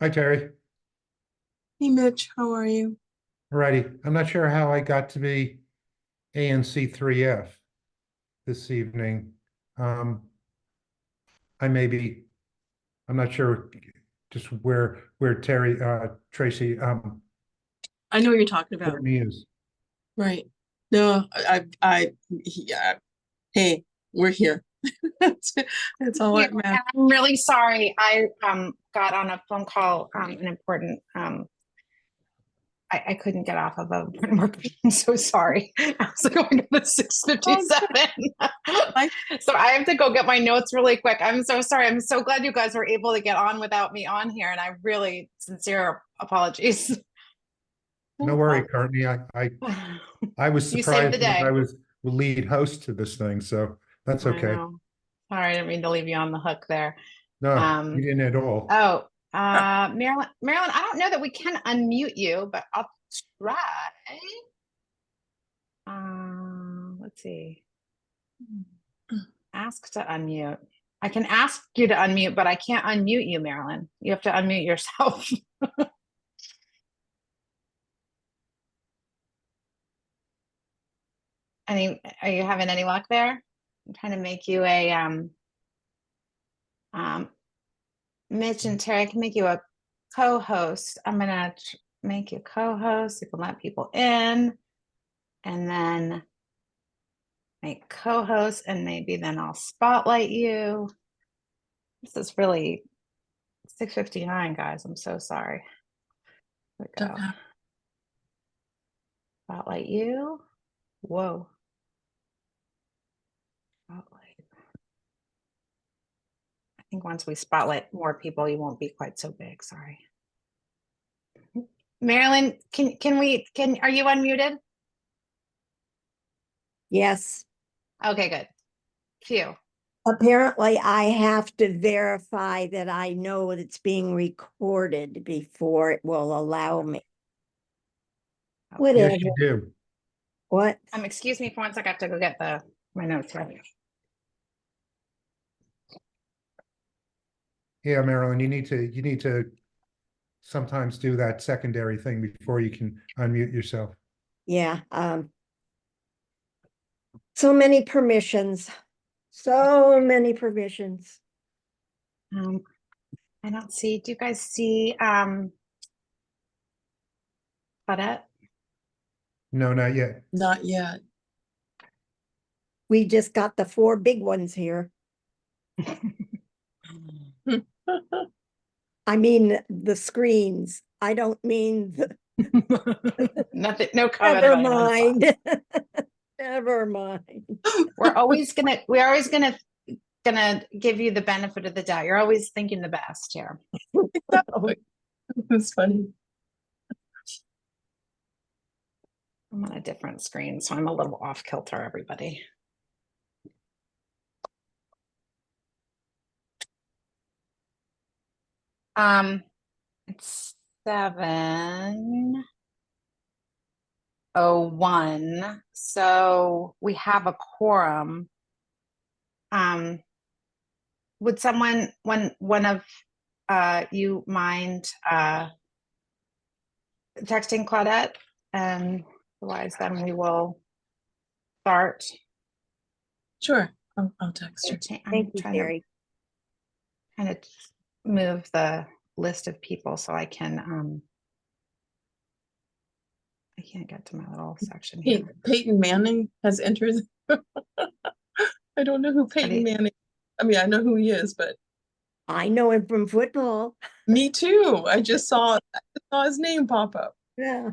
Hi, Terry. Hey Mitch, how are you? Alrighty. I'm not sure how I got to be ANC3F this evening. Um, I may be, I'm not sure just where Tracy, I know what you're talking about. Courtney is. Right. No, yeah. Hey, we're here. That's, that's all Yeah, that matters. and I'm really sorry. I got on a phone call, an important I couldn't get off of a work. I'm so sorry. I was going to the 6:57. So I have to go get my notes really quick. I'm so sorry. I'm so glad you guys were able to get on without me on here, and I really sincere apologies. No worry, Courtney. I was You saved the surprised when I day. was the lead host to this thing, so that's I okay. know. Sorry, I didn't mean to leave you on the hook there. No, you didn't at all. Oh, Marilyn, I don't know that we can unmute you, but I'll try. Let's see. Ask to unmute. I can ask you to unmute, but I can't unmute you, Marilyn. You have to unmute yourself. Are you having any luck there? I'm trying to make you a um Mitch and Terry, I can make you a co-host. I'm gonna make you co-host. You can let people in, and then make co-host, and maybe then I'll spotlight you. This is really 6:59, guys. I'm so sorry. Here we go. Spotlight you. Whoa. Spotlight. I think once we spotlight more people, you won't be quite so big. Sorry. Marilyn, are you unmuted? Yes. Okay, good. Phew. Apparently, I have to verify that I know that it's being recorded before it will allow me. Whatever. Yes, you do. What? Excuse me for 1 second. I have to go get my notes ready. Yeah, Marilyn, you need to sometimes do that secondary thing before you can unmute yourself. Yeah. So many permissions. So many permissions. I don't see. Do you guys see Claudette? No, not yet. Not yet. We just got the 4 big ones here. I mean the screens. I don't mean the Nothing, no comment never about it on mind. Never mind. we're always gonna give you the benefit of the doubt. You're always thinking the best here. It's funny. I'm on a different screen, so I'm a little off kilter, everybody. It's 7:01, so we have a quorum. Would someone, one of you mind texting Claudette? And otherwise, then we will start. Sure, I'll text her. Thank you, Terry. Kind of move the list of people so I can I can't get to my little section Hey, here. Peyton Manning has entered. I don't know who Peyton Manning. I mean, I know who he is, but I know him from football. me too. I just saw his name pop up. Yeah.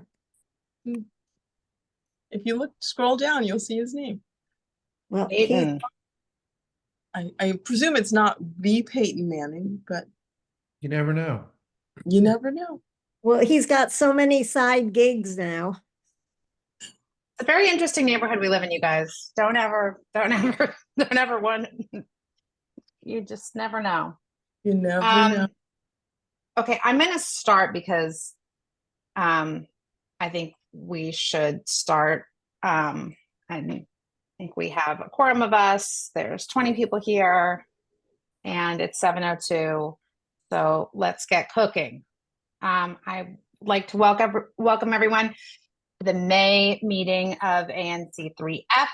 If you scroll down, you'll see his name. Well, Peyton. I presume it's not the Peyton Manning, but You never know. you never know. he's got so many side gigs now. It's a very interesting neighborhood we live in, you guys. Don't ever want. You just never know. You never know. Okay, I'm gonna start because I think we should start. I think we have a quorum of us. There's 20 people here, and it's 7:02. So let's get cooking. I'd like to welcome everyone to the May meeting of ANC3F.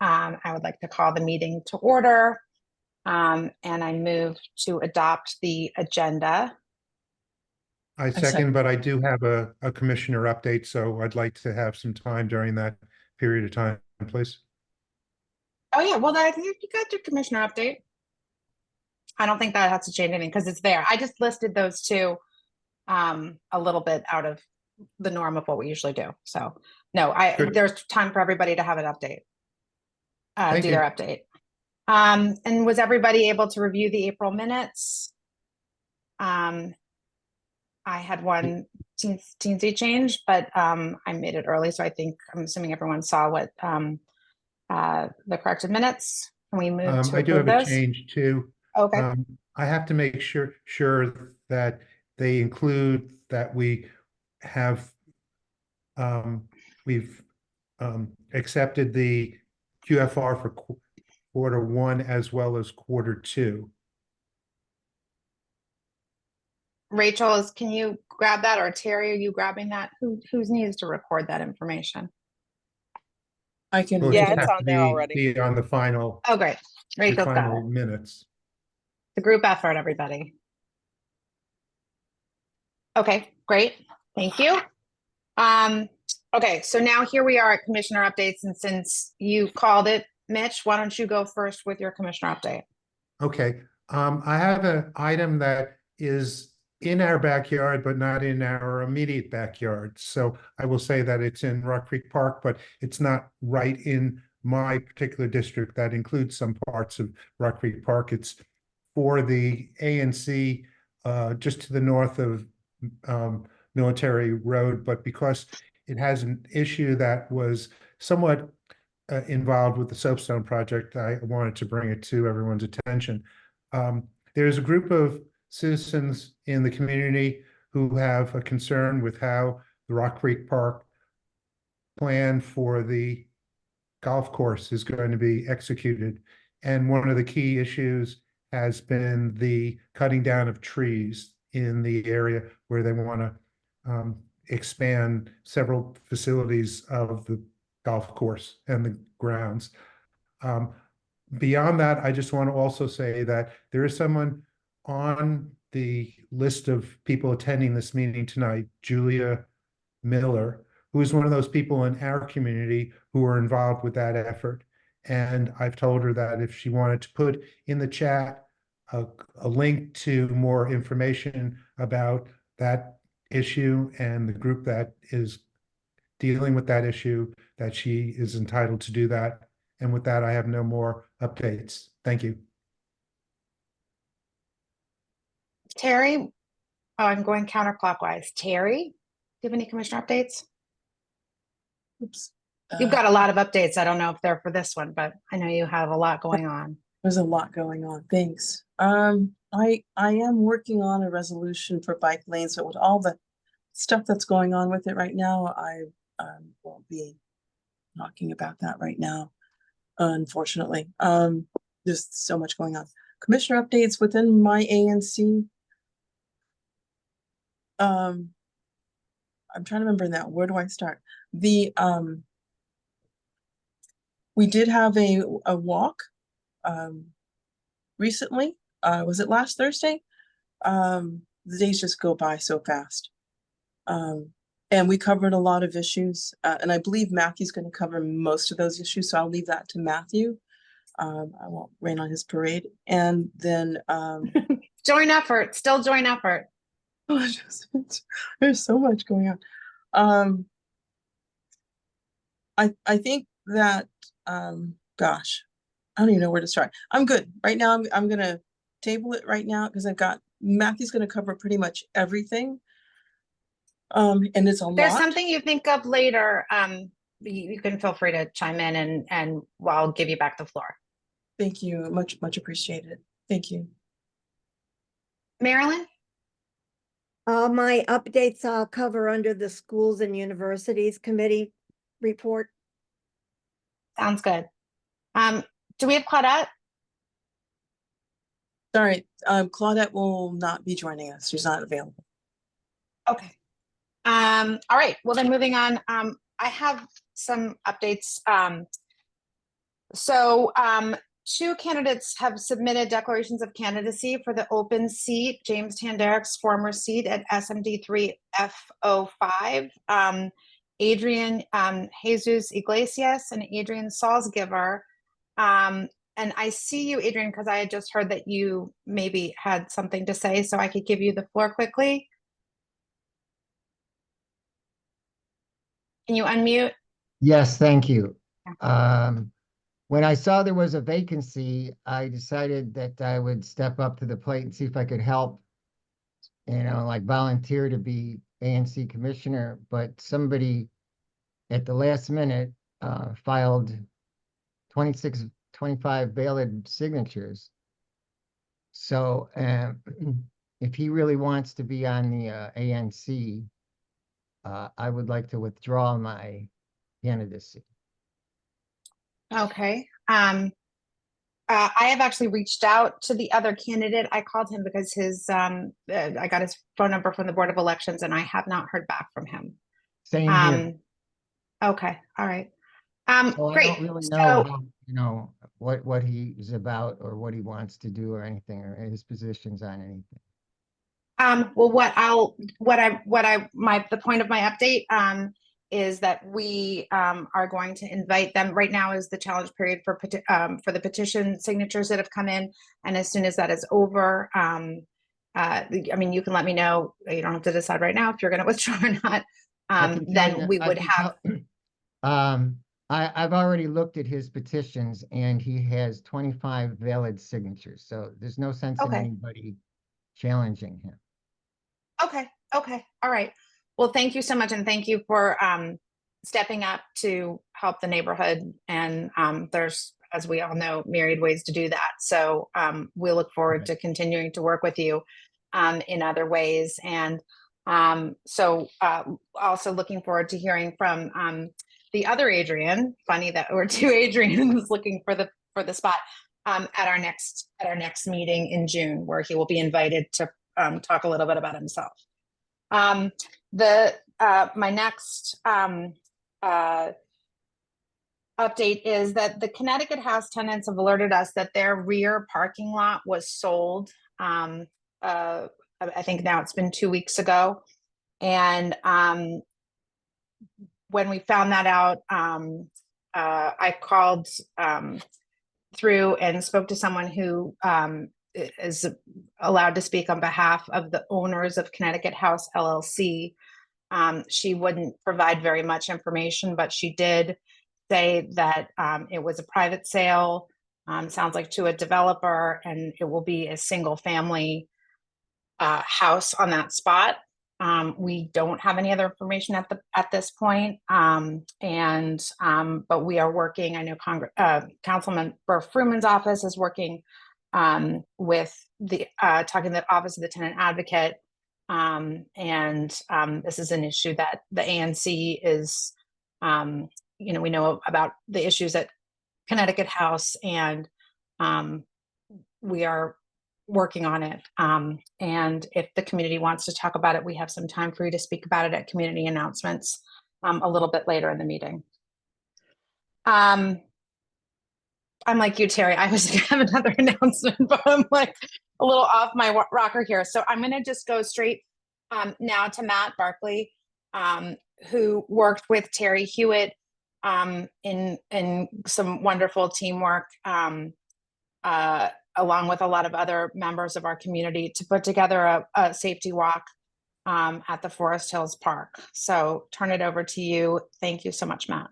I would like to call the meeting to order, and I move to adopt the agenda. I second, but I do have a commissioner update, so I'd like to have some time during that period of time, please. Oh yeah, well, I think you got your commissioner update. I don't think that has to change anything because it's there. I just listed those two a little bit out of the norm of what we usually do. So no, Good. there's time for everybody to have an update. Thank Do you. their update. And was everybody able to review the April minutes? I had one teensy change, but I made it early, so I'm assuming everyone saw what the corrected minutes. Can we move to I do have approve a those? change too. Okay. I have to make sure that they include that we have we've accepted the QFR for quarter 1 as well as quarter 2. Rachel, can you grab that, or Terry, are you grabbing that? Who's needs to record that information? I can. Well, it Yeah, just it's has on to there already. be on the final Oh, great. Rachel's got it. minutes. The group effort, everybody. Okay, great. Thank you. Okay, so now here we are at commissioner updates, and since you called it, Mitch, why don't you go first with your commissioner update? Okay, I have an item that is in our backyard, but not in our immediate backyard. So I will say that it's in Rock Creek Park, but it's not right in my particular district. That includes some parts of Rock Creek Park. It's for the ANC, just to the north of Military Road, but because it has an issue that was somewhat involved with the soapstone project, I wanted to bring it to everyone's attention. There's a group of citizens in the community who have a concern with how the Rock Creek Park plan for the golf course is going to be executed. And one of the key issues has been the cutting down of trees in the area where they want to expand several facilities of the golf course and the grounds. Beyond that, I just want to also say that there is someone on the list of people attending this meeting tonight, Julia Miller, who is one of those people in our community who are involved with that effort. And I've told her that if she wanted to put in the chat a link to more information about that issue and the group that is dealing with that issue, that she is entitled to do that. And with that, I have no more updates. Thank you. Terry, I'm going counterclockwise. Terry, do you have any commissioner updates? Oops. You've got a lot of updates. I don't know if they're for this one, but I know you have a lot going on. There's a lot going on. Thanks. I am working on a resolution for bike lanes, but with all the stuff that's going on with it right now, I won't be talking about that right now. Unfortunately, there's so much going on. Commissioner updates within my ANC. I'm trying to remember now. Where do I start? We did have a walk recently. Was it last Thursday? The days just go by so fast. And And we covered a lot of issues, and I believe Matthew's going to cover most of those issues, so I'll leave that to Matthew. I won't rain on his parade. And then Joint effort, still joint effort. there's so much going on. I think that gosh, I don't even know where to start. I'm good right now. I'm gonna table it right now because I've got Matthew's gonna cover pretty much everything. And it's a There's lot. something you think of later. You can feel free to chime in and I'll give you back the floor. Thank you. Much appreciated. Thank you. Marilyn? My updates I'll cover under the Schools and Universities Committee report. Sounds good. Do we have Claudette? Sorry, Claudette will not be joining us. She's not available. Okay. All right. Well, then moving on. I have some updates. Two candidates have submitted declarations of candidacy for the open seat, James Tanderek's former seat at SMD3F05. Adrian Jesus Iglesias and Adrian Salzgiver. And I see you, Adrian, because I had just heard that you maybe had something to say, so I could give you the floor quickly. Can you unmute? Yes, thank you. When I saw there was a vacancy, I decided that I would step up to the plate and see if I could help, like volunteer to be ANC commissioner, but somebody at the last minute filed 25 valid signatures. So if he really wants to be on the ANC, I would like to withdraw my candidacy. Okay. I have actually reached out to the other candidate. I called him because I got his phone number from the Board of Elections and I have not heard back from him. Same here. Okay. All right. So I Great. don't really know how, what he's about or what he wants to do or anything, or his positions on anything. Well, the point of my update is that we are going to invite them. Right now is the challenge period for the petition signatures that have come in, and as soon as that is over, I mean, you can let me know. You don't have to decide right now if you're going to withdraw or not. Then we would have. I've already looked at his petitions, and he has 25 valid signatures, so there's no sense in anybody challenging him. Okay. All right. Well, thank you so much. And thank you for stepping up to help the neighborhood. And there's, as we all know, myriad ways to do that. So we look forward to continuing to work with you in other ways. And also looking forward to hearing from the other Adrian. Funny that we're two Adrians looking for the spot at our next meeting in June, where he will be invited to talk a little bit about himself. My next update is that the Connecticut House tenants have alerted us that their rear parking lot was sold. I think now it's been 2 weeks ago. And when we found that out, I called through and spoke to someone who is allowed to speak on behalf of the owners of Connecticut House LLC. She wouldn't provide very much information, but she did say that it was a private sale, sounds like to a developer, and it will be a single family house on that spot. We don't have any other information at this point, but we are working. I know Councilman Fruman's office is working with the talking to the Office of the Tenant Advocate, this is an issue that the ANC is. We know about the issues at Connecticut House, and we are working on it. And if the community wants to talk about it, we have some time for you to speak about it at community announcements a little bit later in the meeting. I'm like you, Terry. I was going to have another announcement, but I'm like a little off my rocker here. So I'm going to just go straight now to Matt Barkley. who worked with Terry Hewitt in some wonderful teamwork, along with a lot of other members of our community, to put together a safety walk at the Forest Hills Park. So turn it over to you. Thank you so much, Matt.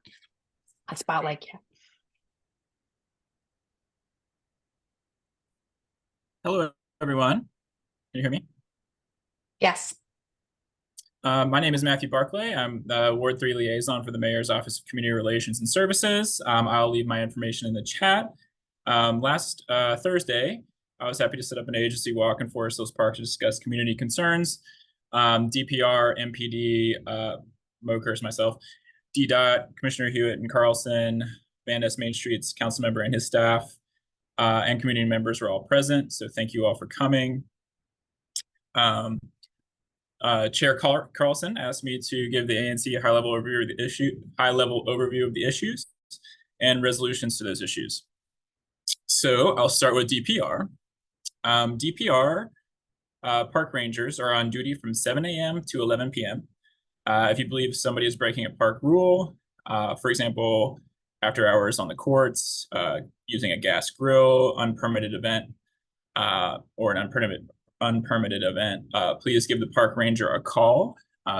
I spotlight you. Hello, everyone. Can you hear me? Yes. My name is Matthew Barclay. I'm the Ward 3 liaison for the Mayor's Office of Community Relations and Services. I'll leave my information in the chat. Last Thursday, I was happy to set up an agency walk in Forest Hills Park to discuss community concerns. DPR, MPD, Mokers, myself, DDOT, Commissioner Hewitt and Carlson, Van Ness Main Street's council member and his staff, and community members were all present. So thank you all for coming. Chair Carlson asked me to give the ANC a high-level overview of the issues and resolutions to those issues. So I'll start with DPR. DPR park rangers are on duty from 7 a.m. to 11 p.m. If you believe somebody is breaking a park rule, for example, after hours on the courts, using a gas grill, unpermitted event, or an unpermitted event, please give the park ranger a call.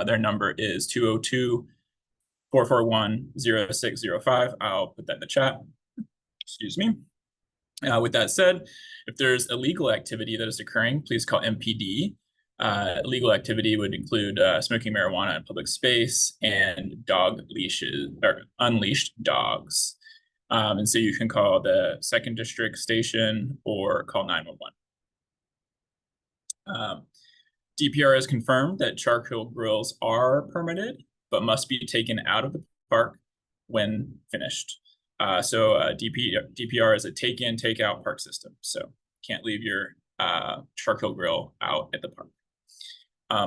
Their number is 202-441-0605. I'll put that in the chat. Excuse me. With that said, if there's illegal activity that is occurring, please call MPD. Illegal activity would include smoking marijuana in public space and dog leashes or unleashed dogs. And so you can call the 2nd District station or call 911. DPR has confirmed that charcoal grills are permitted, but must be taken out of the park when finished. DPR is a take-in, take-out park system. So can't leave your charcoal grill out at the park.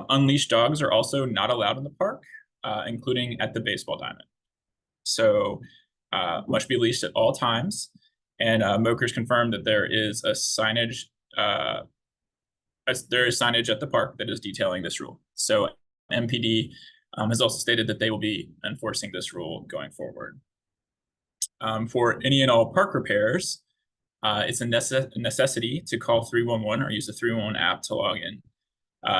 Unleashed dogs are also not allowed in the park, including at the baseball diamond. So must be leashed at all times. And Mokers confirmed that there is a signage at the park that is detailing this rule. So MPD has also stated that they will be enforcing this rule going forward. For any and all park repairs, it's a necessity to call 311 or use the 311 app to log in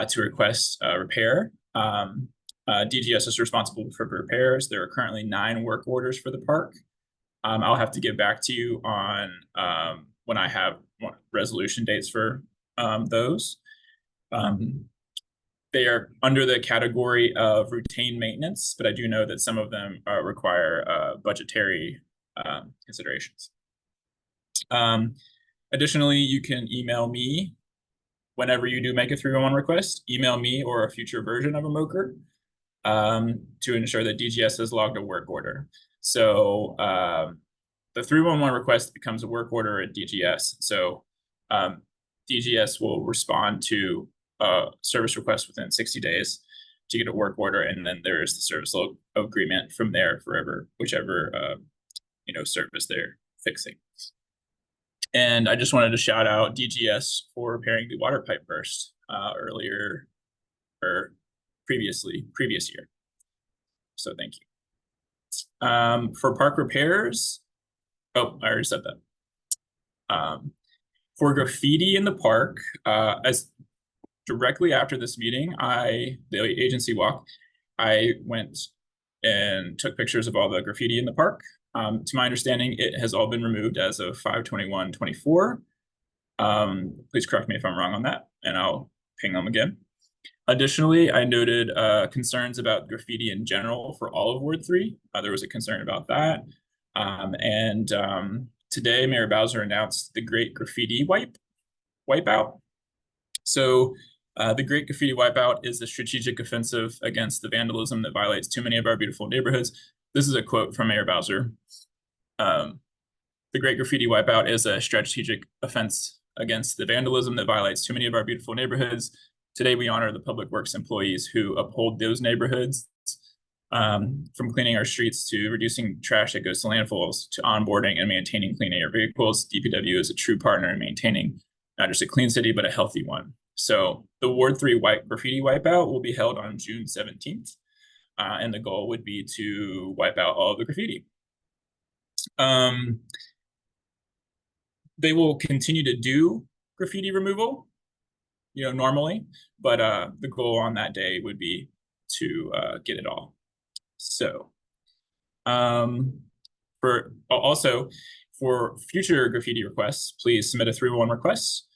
to request repair. DGS is responsible for repairs. There are currently 9 work orders for the park. I'll have to get back to you on when I have resolution dates for those. They are under the category of routine maintenance, but I do know that some of them require budgetary considerations. Additionally, you can email me whenever you do make a 311 request, email me or a future version of a Moker to ensure that DGS has logged a work order. So the 311 request becomes a work order at DGS. So DGS will respond to a service request within 60 days to get a work order, and then there is the service agreement from there forever, whichever service they're fixing. And I just wanted to shout out DGS for repairing the water pipe burst previous year. So thank you. For park repairs, oh, I already said that. For graffiti in the park, as directly after this meeting, the agency walk, I went and took pictures of all the graffiti in the park. To my understanding, it has all been removed as of 5/21/24. Please correct me if I'm wrong on that, and I'll ping them again. Additionally, I noted concerns about graffiti in general for all of Ward 3. There was a concern about that. Today, Mayor Bowser announced the Great Graffiti Wipeout. So the Great Graffiti Wipeout is a strategic offensive against the vandalism that violates too many of our beautiful neighborhoods. This is a quote from Mayor Bowser. The Great Graffiti Wipeout is a strategic offense against the vandalism that violates too many of our beautiful neighborhoods. Today, we honor the public works employees who uphold those neighborhoods, from cleaning our streets to reducing trash that goes to landfills to onboarding and maintaining clean air vehicles. DPW is a true partner in maintaining not just a clean city, but a healthy one. So the Ward 3 Graffiti Wipeout will be held on June 17th. and the goal would be to wipe out all of the graffiti. They will continue to do graffiti removal, normally, but the goal on that day would be to get it all. So, for future graffiti requests, please submit a 301 request,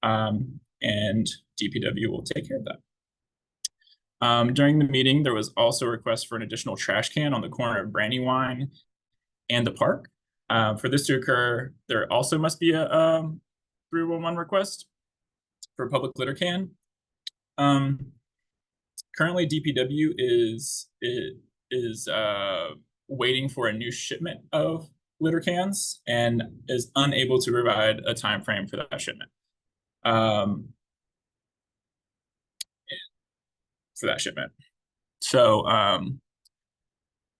and DPW will take care of that. During the meeting, there was also a request for an additional trash can on the corner of Brandywine and the park. For this to occur, there also must be a 311 request for a public litter can. Currently, DPW is waiting for a new shipment of litter cans and is unable to provide a time frame for that shipment. So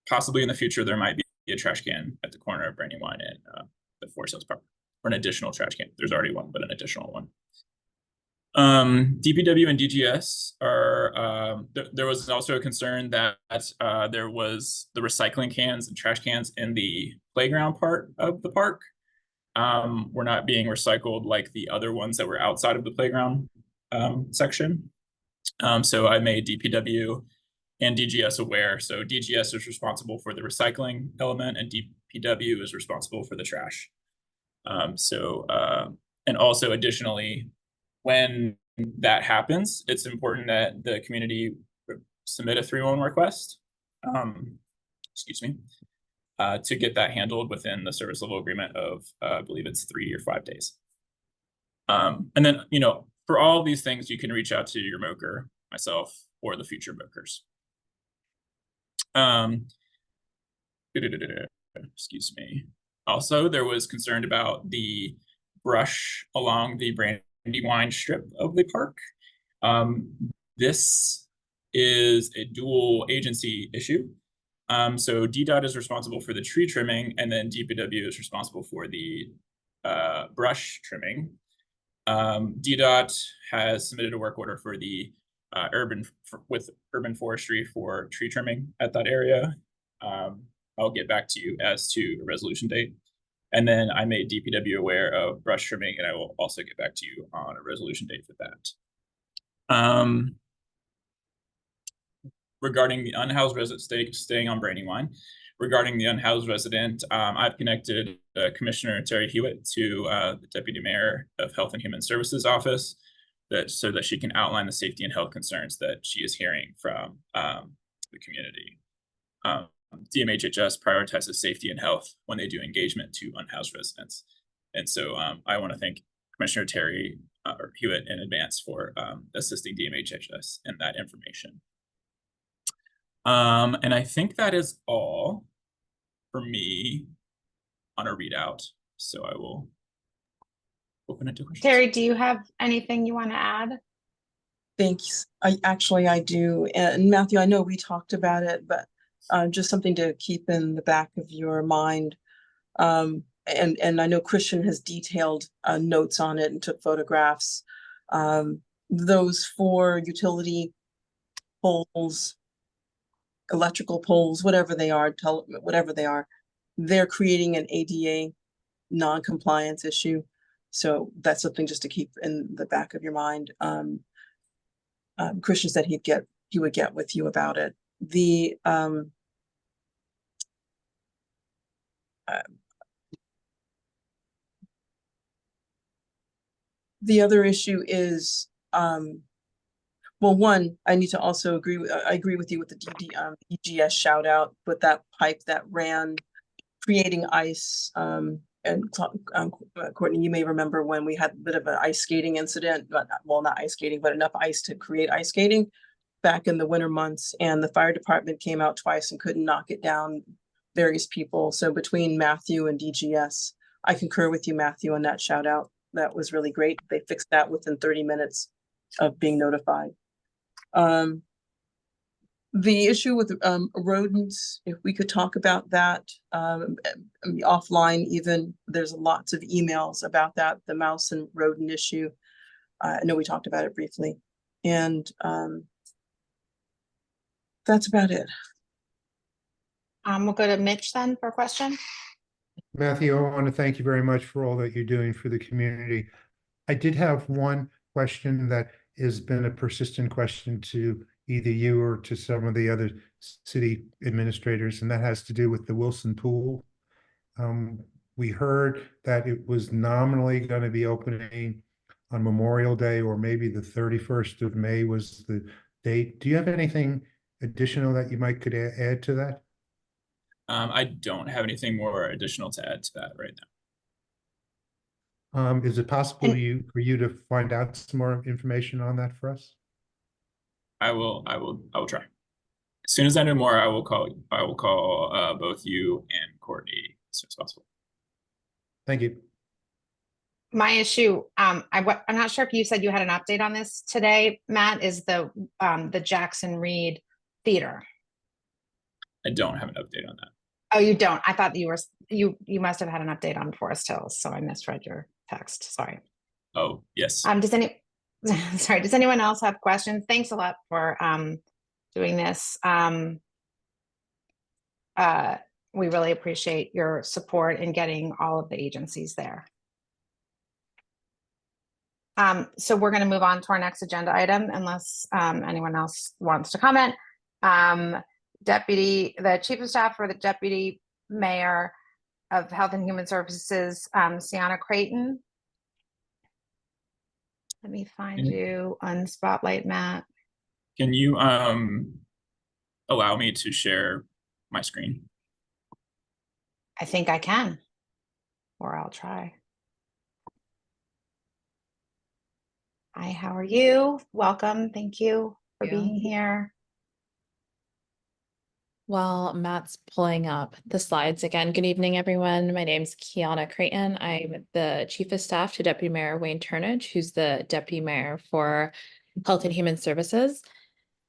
possibly in the future, there might be a trash can at the corner of Brandywine and the Forest Hills Park, or an additional trash can. There's already one, but an additional one. DPW and DGS are, there was also a concern that there was the recycling cans and trash cans in the playground part of the park were not being recycled like the other ones that were outside of the playground section. So I made DPW and DGS aware. So DGS is responsible for the recycling element and DPW is responsible for the trash. And also additionally, when that happens, it's important that the community submit a 311 request, to get that handled within the service level agreement of, I believe it's 3 or 5 days. And then, for all these things, you can reach out to your MOCR, myself, or the future MOCRs. Excuse me. Also, there was concern about the brush along the Brandywine strip of the park. This is a dual agency issue. So DDOT is responsible for the tree trimming, and then DPW is responsible for the brush trimming. DDOT has submitted a work order for the with urban forestry for tree trimming at that area. I'll get back to you as to a resolution date. And then I made DPW aware of brush trimming, and I will also get back to you on a resolution date for that. Regarding the unhoused resident staying on Brandywine, regarding the unhoused resident, I've connected Commissioner Terry Hewitt to the Deputy Mayor of Health and Human Services office so that she can outline the safety and health concerns that she is hearing from the community. DMHHS prioritizes safety and health when they do engagement to unhoused residents. And so I want to thank Commissioner Terry Hewitt in advance for assisting DMHHS in that information. And I think that is all for me on a readout. So I will open it to questions. Terry, do you have anything you want to add? Thanks. I do. And Matthew, I know we talked about it, but just something to keep in the back of your mind. And I know Christian has detailed notes on it and took photographs. Those 4 utility poles, electrical poles, whatever they are, they're creating an ADA non-compliance issue. So that's something just to keep in the back of your mind. Christian said he would get with you about it. The other issue is, well, one, I need to also I agree with you with the DGS shout out with that pipe that ran, creating ice. And Courtney, you may remember when we had a bit of an ice skating incident, well, not ice skating, but enough ice to create ice skating back in the winter months. And the fire department came out twice and couldn't knock it down, various people. So between Matthew and DGS, I concur with you, Matthew, on that shout out. That was really great. They fixed that within 30 minutes of being notified. The issue with rodents, if we could talk about that offline, even there's lots of emails about that, the mouse and rodent issue. I know we talked about it briefly. And That's about it. We'll go to Mitch then for a question. Matthew, I want to thank you very much for all that you're doing for the community. I did have one question that has been a persistent question to either you or to some of the other city administrators, and that has to do with the Wilson Pool. We heard that it was nominally going to be opening on Memorial Day, or maybe the 31st of May was the date. Do you have anything additional that you might could add to that? I don't have anything more additional to add to that right now. Is it possible And- for you to find out some more information on that for us? I will try. As soon as I know more, I will call both you and Courtney as soon as possible. Thank you. My issue, I'm not sure if you said you had an update on this today, Matt, is the Jackson Reed Theater. I don't have an update on that. Oh, you don't? I thought you must have had an update on Forest Hills, so I misread your text. Sorry. Oh, yes. Does anyone else have questions? Thanks a lot for doing this. We really appreciate your support in getting all of the agencies there. So we're going to move on to our next agenda item, unless anyone else wants to comment. The Chief of Staff for the Deputy Mayor of Health and Human Services, Sienna Creighton. Let me find you on Spotlight, Matt. Can you allow me to share my screen? I think I can, or I'll try. Hi, how are you? Welcome. Thank you for being here. While Matt's pulling up the slides again, good evening, everyone. My name's Kiana Creighton. I'm the Chief of Staff to Deputy Mayor Wayne Turnage, who's the Deputy Mayor for Health and Human Services.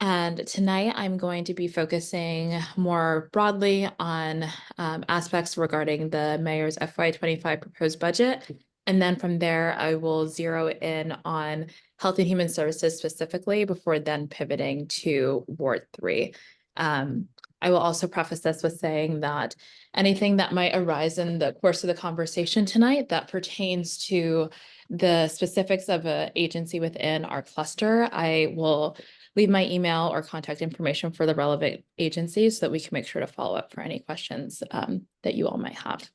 And tonight I'm going to be focusing more broadly on aspects regarding the Mayor's FY25 proposed budget. And then from there, I will zero in on Health and Human Services specifically before then pivoting to Ward 3. I will also preface this with saying that anything that might arise in the course of the conversation tonight that pertains to the specifics of an agency within our cluster, I will leave my email or contact information for the relevant agencies so that we can make sure to follow up for any questions that you all might have.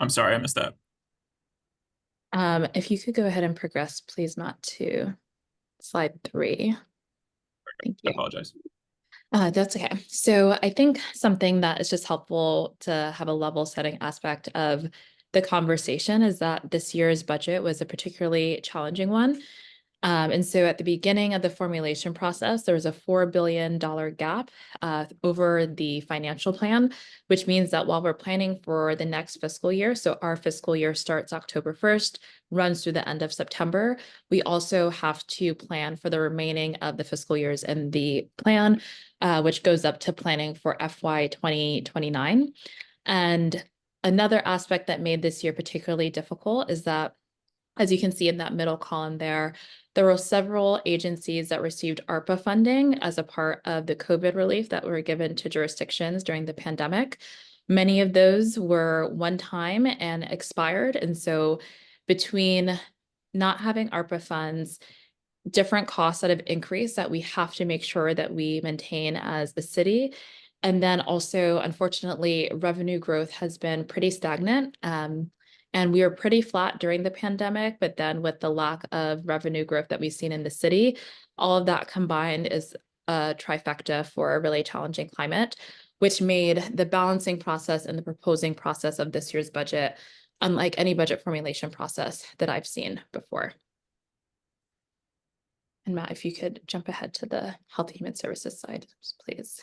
I'm sorry, I missed that. If you could go ahead and progress, please, Matt, to slide 3. Thank you. I apologize. That's okay. So I think something that is just helpful to have a level setting aspect of the conversation is that this year's budget was a particularly challenging one. And so at the beginning of the formulation process, there was a $4 billion gap over the financial plan, which means that while we're planning for the next fiscal year, so our fiscal year starts October 1st, runs through the end of September, we also have to plan for the remaining of the fiscal years in the plan, which goes up to planning for FY 2029. And another aspect that made this year particularly difficult is that, as you can see in that middle column there were several agencies that received ARPA funding as a part of the COVID relief that were given to jurisdictions during the pandemic. Many of those were one-time and expired. And so between not having ARPA funds, different costs that have increased that we have to make sure that we maintain as the city. And then also, unfortunately, revenue growth has been pretty stagnant. And we were pretty flat during the pandemic, but then with the lack of revenue growth that we've seen in the city, all of that combined is a trifecta for a really challenging climate, which made the balancing process and the proposing process of this year's budget unlike any budget formulation process that I've seen before. And Matt, if you could jump ahead to the Health and Human Services side, please.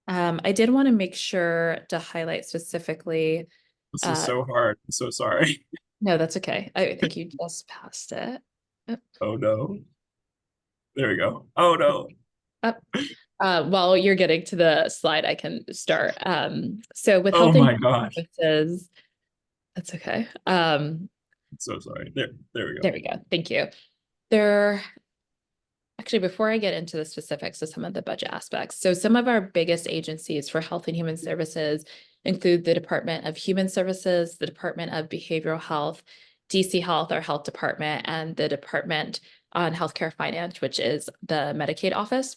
I did want to make sure to highlight specifically. This is so hard. I'm so sorry. No, that's okay. I think you just passed it. Oh no. There we go. Oh no. While you're getting to the slide, I can start. So with Oh health and my human gosh. services, that's okay. So sorry. There we go. There we go. Thank you. Actually, before I get into the specifics of some of the budget aspects, so some of our biggest agencies for health and human services include the Department of Human Services, the Department of Behavioral Health, DC Health, our health department, and the Department on Healthcare Finance, which is the Medicaid office.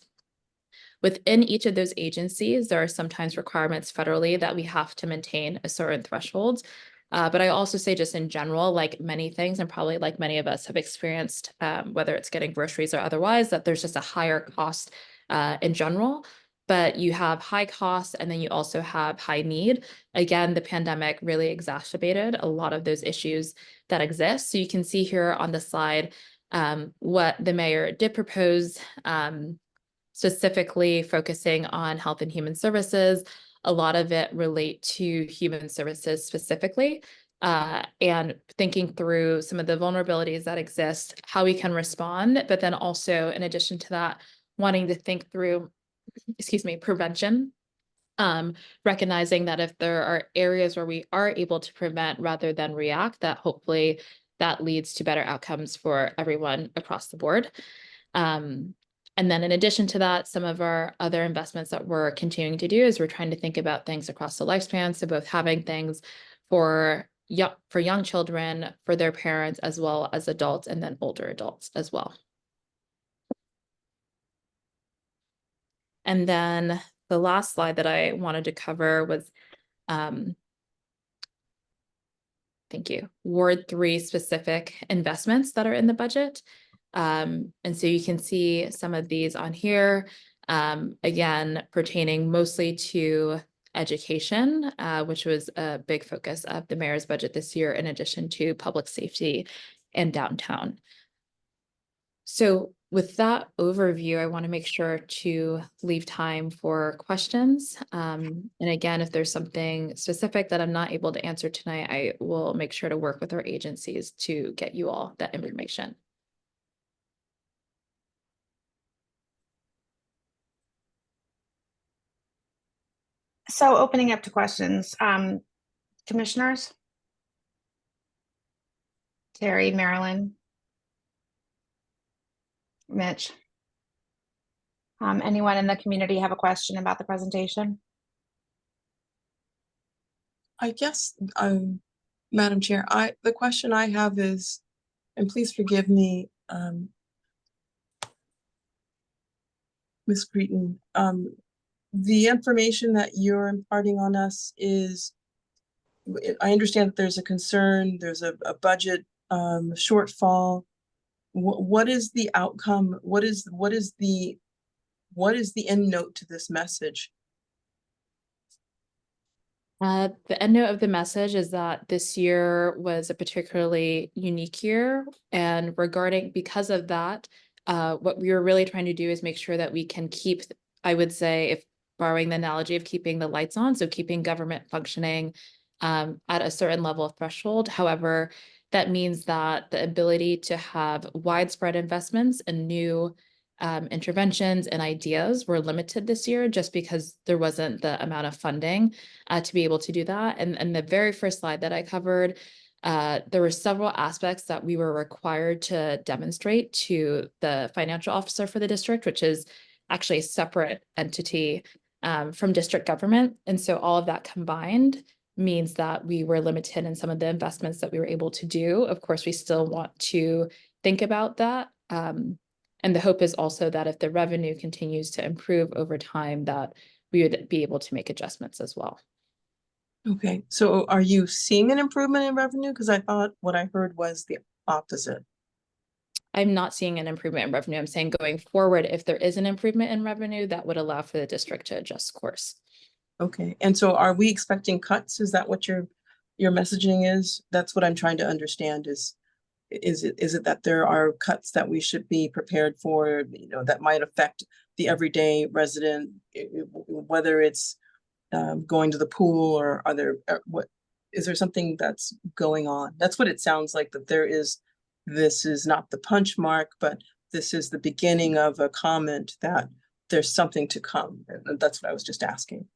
Within each of those agencies, there are sometimes requirements federally that we have to maintain a certain thresholds. But I also say just in general, like many things, and probably like many of us have experienced, whether it's getting groceries or otherwise, that there's just a higher cost in general. But you have high costs and then you also have high need. Again, the pandemic really exacerbated a lot of those issues that exist. So you can see here on the slide what the mayor did propose, specifically focusing on health and human services. A lot of it relate to human services specifically, and thinking through some of the vulnerabilities that exist, how we can respond, but then also in addition to that, wanting to think through, excuse me, prevention, recognizing that if there are areas where we are able to prevent rather than react, that hopefully that leads to better outcomes for everyone across the board. And then in addition to that, some of our other investments that we're continuing to do is we're trying to think about things across the lifespan. So both having things for young children, for their parents, as well as adults, and then older adults as well. And then the last slide that I wanted to cover was, thank you, Ward 3 specific investments that are in the budget. And so you can see some of these on here, again, pertaining mostly to education, which was a big focus of the mayor's budget this year, in addition to public safety and downtown. So with that overview, I want to make sure to leave time for questions. And again, if there's something specific that I'm not able to answer tonight, I will make sure to work with our agencies to get you all that information. So opening up to questions, commissioners? Terry, Marilyn? Mitch? Anyone in the community have a question about the presentation? I guess, Madam Chair, the question I have is, and please forgive me, Ms. Cretin, the information that you're imparting on us is, I understand that there's a concern, there's a budget shortfall. What is the outcome? What is the end note to this message? The end note of the message is that this year was a particularly unique year, and because of that, what we were really trying to do is make sure that we can keep, I would say, if borrowing the analogy of keeping the lights on, so keeping government functioning at a certain level of threshold. However, that means that the ability to have widespread investments and new interventions and ideas were limited this year just because there wasn't the amount of funding to be able to do that. And the very first slide that I covered, there were several aspects that we were required to demonstrate to the financial officer for the district, which is actually a separate entity from district government. And so all of that combined means that we were limited in some of the investments that we were able to do. Of course, we still want to think about that. And the hope is also that if the revenue continues to improve over time, that we would be able to make adjustments as well. Okay, so are you seeing an improvement in revenue? Because I thought what I heard was the opposite. I'm not seeing an improvement in revenue. I'm saying going forward, if there is an improvement in revenue, that would allow for the district to adjust course. Okay, and so are we expecting cuts? Is that what your messaging is? That's what I'm trying to understand is it that there are cuts that we should be prepared for, you know, that might affect the everyday resident, whether it's going to the pool or is there something that's going on? That's what it sounds like, that this is not the punch mark, but this is the beginning of a comment that there's something to come. And that's what I was just asking.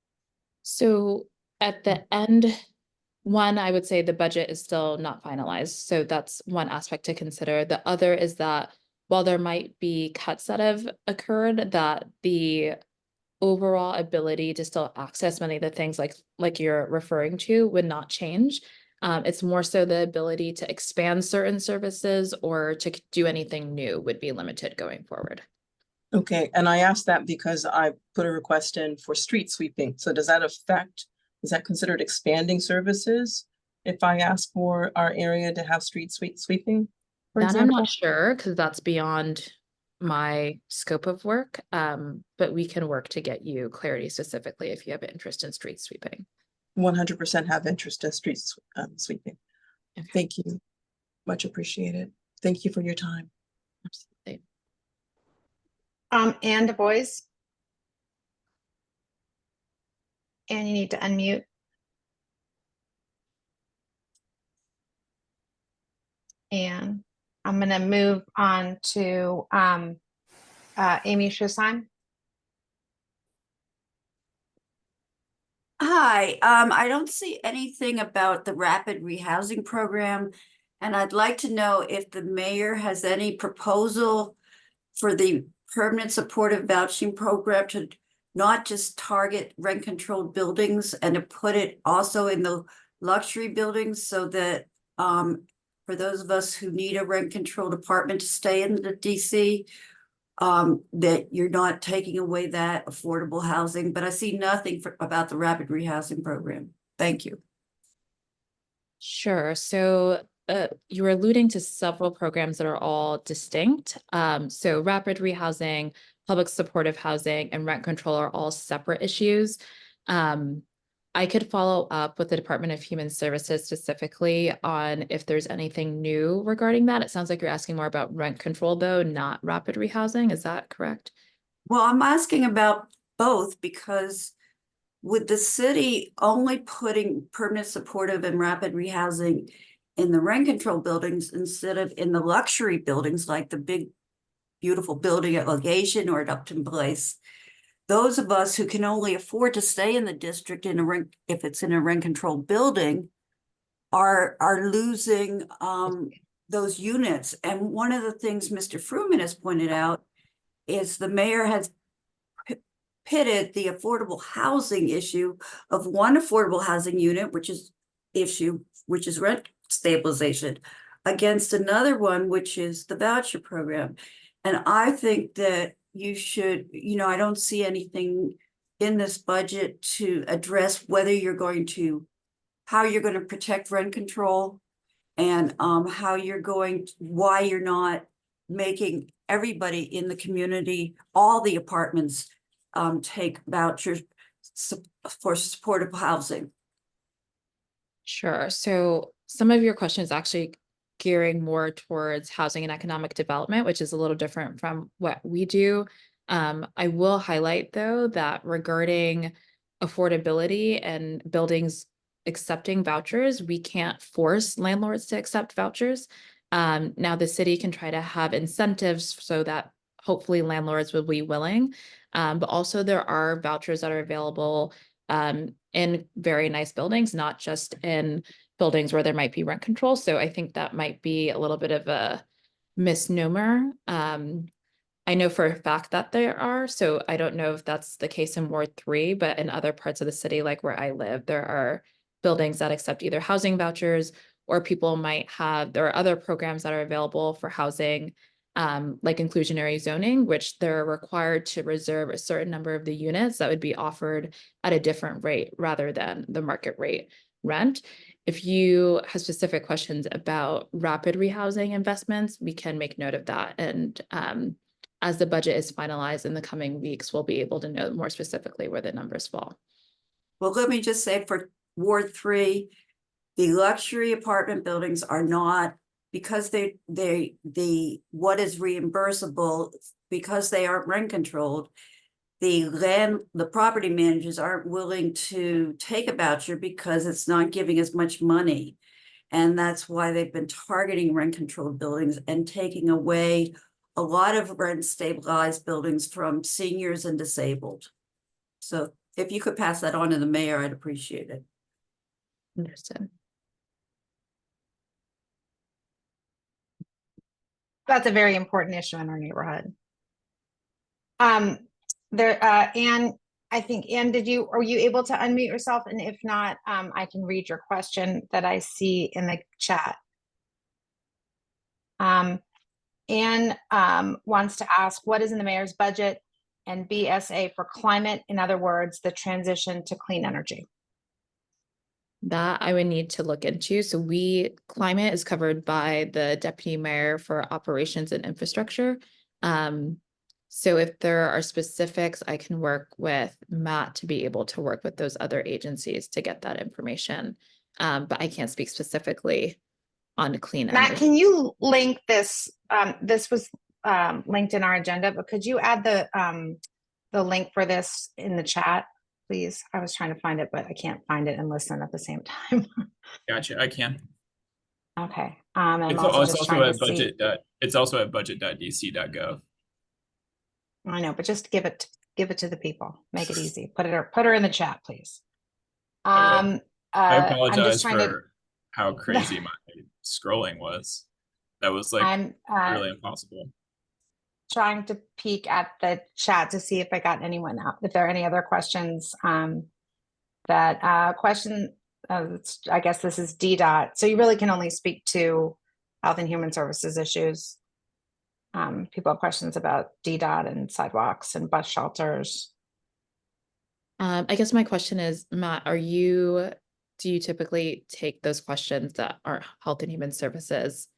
So at the end, one, I would say the budget is still not finalized. So that's one aspect to consider. The other is that while there might be cuts that have occurred, that the overall ability to still access many of the things like you're referring to would not change. It's more so the ability to expand certain services or to do anything new would be limited going forward. Okay, and I asked that because I put a request in for street sweeping. So does that affect, is that considered expanding services? If I ask for our area to have street sweeping, for That I'm example? not sure, because that's beyond my scope of work. But we can work to get you clarity specifically if you have interest in street sweeping. 100% have interest in street sweeping. Okay. Thank you. Much appreciated. Thank you for your time. Absolutely. And Du Bois. And you need to unmute. And I'm gonna move on to Amy Schustein. Hi, I don't see anything about the rapid rehousing program, and I'd like to know if the mayor has any proposal for the permanent supportive vouching program to not just target rent-controlled buildings and to put it also in the luxury buildings so that for those of us who need a rent-controlled apartment to stay in the DC, that you're not taking away that affordable housing, but I see nothing about the rapid rehousing program. Thank you. Sure. So you were alluding to several programs that are all distinct. So rapid rehousing, public supportive housing, and rent control are all separate issues. I could follow up with the Department of Human Services specifically on if there's anything new regarding that. It sounds like you're asking more about rent control, though, not rapid rehousing. Is that correct? Well, I'm asking about both because with the city only putting permanent supportive and rapid rehousing in the rent control buildings instead of in the luxury buildings like the big, beautiful building at Legation or at Upton Place, those of us who can only afford to stay in the district in a rent, if it's in a rent controlled building, are losing those units. And one of the things Mr. Fruman has pointed out is the mayor has pitted the affordable housing issue of one affordable housing unit, which is rent stabilization, against another one, which is the voucher program. And I think that you should, I don't see anything in this budget to address how you're going to protect rent control and why you're not making everybody in the community, all the apartments, take vouchers for supportive housing. Sure. So some of your questions actually gearing more towards housing and economic development, which is a little different from what we do. I will highlight, though, that regarding affordability and buildings accepting vouchers, we can't force landlords to accept vouchers. Now, the city can try to have incentives so that hopefully landlords will be willing. But also there are vouchers that are available in very nice buildings, not just in buildings where there might be rent control. So I think that might be a little bit of a misnomer. I know for a fact that there are, so I don't know if that's the case in Ward 3, but in other parts of the city, like where I live, there are buildings that accept either housing vouchers or people might have, there are other programs that are available for housing, like inclusionary zoning, which they're required to reserve a certain number of the units that would be offered at a different rate rather than the market rate rent. If you have specific questions about rapid rehousing investments, we can make note of that. And as the budget is finalized in the coming weeks, we'll be able to know more specifically where the numbers fall. Well, let me just say for Ward 3, the luxury apartment buildings are not, because what is reimbursable, because they aren't rent controlled, the property managers aren't willing to take a voucher because it's not giving as much money. And that's why they've been targeting rent controlled buildings and taking away a lot of rent stabilized buildings from seniors and disabled. So if you could pass that on to the mayor, I'd appreciate it. Understood. That's a very important issue in our neighborhood. Anne, I think, Anne, are you able to unmute yourself? And if not, I can read your question that I see in the chat. Anne wants to ask, what is in the mayor's budget and BSA for climate? In other words, the transition to clean energy. That I would need to look into. So climate is covered by the deputy mayor for operations and infrastructure. So if there are specifics, I can work with Matt to be able to work with those other agencies to get that information. But I can't speak specifically on clean Matt, energy. can you link this? This was linked in our agenda, but could you add the link for this in the chat, please? I was trying to find it, but I can't find it and listen at the same time. Gotcha, I can. Okay. I'm It's also also just trying at to see. it's also at budget.dc.gov. I know, but just give it to the people. Make it easy. Put her in the chat, please. I I'm just apologize trying to. for how crazy my scrolling was. That was like I'm really impossible. trying to peek at the chat to see if I got anyone out. If there are any other questions, I guess this is DDOT. So you really can only speak to Health and Human Services issues. People have questions about DDOT and sidewalks and bus shelters. I guess my question is, Matt, do you typically take those questions that are Health and Human Services?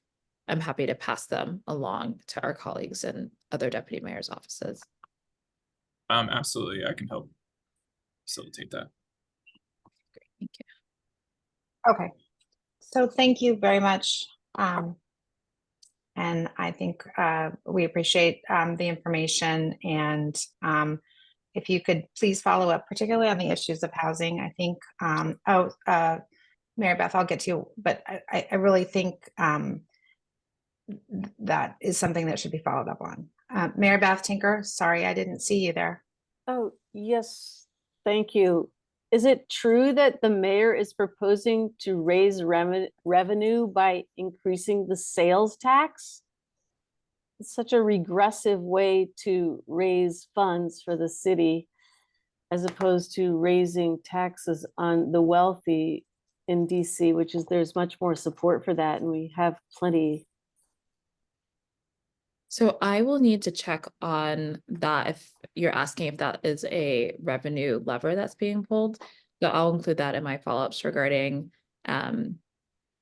I'm happy to pass them along to our colleagues in other deputy mayor's offices. Absolutely, I can help facilitate that. Great, thank you. Okay, so thank you very much. And I think we appreciate the information, and if you could please follow up, particularly on the issues of housing. I think, Mary Beth, I'll get to you, but I really think that is something that should be followed up on. Mary Beth Tinker, sorry, I didn't see you there. Oh, yes, thank you. Is it true that the mayor is proposing to raise revenue by increasing the sales tax? It's such a regressive way to raise funds for the city, as opposed to raising taxes on the wealthy in DC, there's much more support for that, and we have plenty. So I will need to check on that if you're asking if that is a revenue lever that's being pulled. So I'll include that in my follow-ups regarding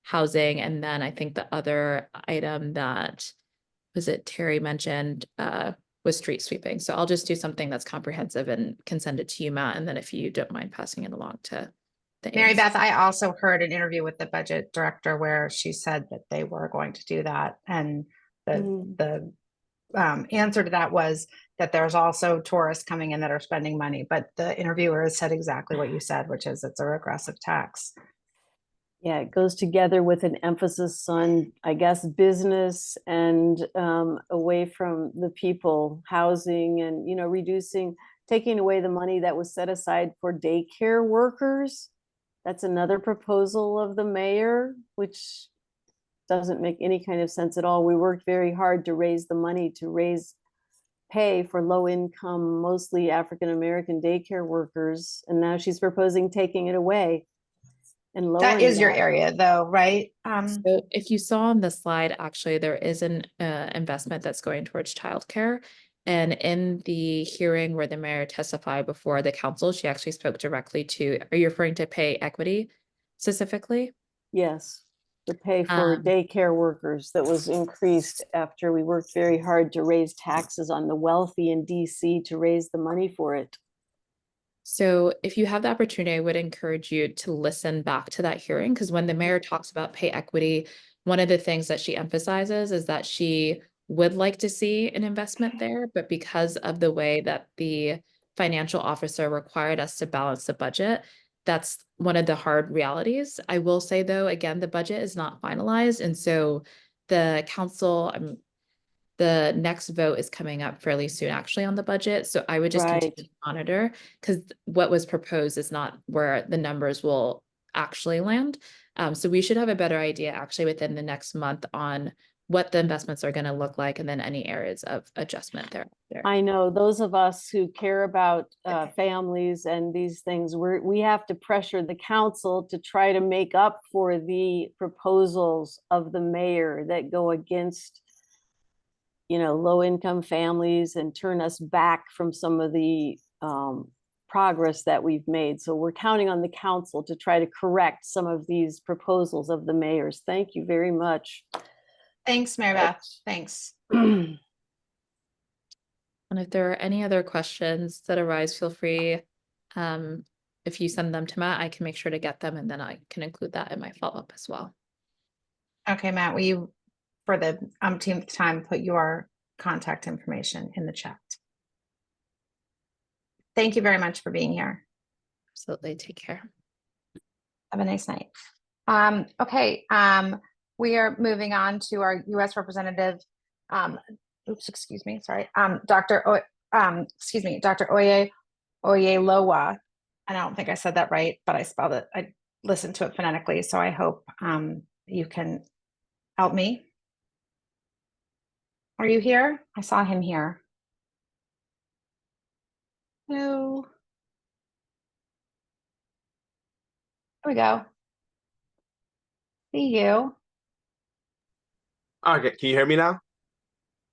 housing. And then I think the other item that Terry mentioned was street sweeping. So I'll just do something that's comprehensive and can send it to you, Matt. And then if you don't mind passing it along to the Mary ANC. Beth, I also heard an interview with the budget director where she said that they were going to do that. And the answer to that was that there's also tourists coming in that are spending money, but the interviewer said exactly what you said, which is it's a regressive tax. Yeah, it goes together with an emphasis on, I guess, business and away from the people, housing, and, taking away the money that was set aside for daycare workers. That's another proposal of the mayor, which doesn't make any kind of sense at all. We worked very hard to raise the money to raise pay for low income, mostly African-American daycare workers. And now she's proposing taking it away and lowering That is your area though, right? So if you saw on the slide, actually, there is an investment that's going towards childcare. And in the hearing where the mayor testified before the council, she actually spoke directly to, are you referring to pay equity specifically? Yes, the pay for daycare workers that was increased after we worked very hard to raise taxes on the wealthy in DC to raise the money for it. So if you have the opportunity, I would encourage you to listen back to that hearing, because when the mayor talks about pay equity, one of the things that she emphasizes is that she would like to see an investment there, but because of the way that the financial officer required us to balance the budget, that's one of the hard realities. I will say though, again, the budget is not finalized. And so the council, the next vote is coming up fairly soon, actually, on the budget. So I would just continue Right. to monitor, because what was proposed is not where the numbers will actually land. So we should have a better idea actually within the next month on what the investments are going to look like, and then any areas of adjustment there. I know those of us who care about families and these things, we have to pressure the council to try to make up for the proposals of the mayor that go against, you know, low-income families and turn us back from some of the progress that we've made. So we're counting on the council to try to correct some of these proposals of the mayor's. Thank you very much. Thanks, Mary Beth. Thanks. And if there are any other questions that arise, feel free. If you send them to Matt, I can make sure to get them, and then I can include that in my follow-up as well. Okay, Matt, will you, for the umpteenth time, put your contact information in the chat? Thank you very much for being here. Absolutely. Take care. Have a nice night. Okay, we are moving on to our U.S. representative. Oops, excuse me, sorry. Dr. Oyelowo. And I don't think I said that right, but I spelled it. I listened to it phonetically, so I hope you can help me. Are you here? I saw him here. No. There we go. See you. Okay, can you hear me now?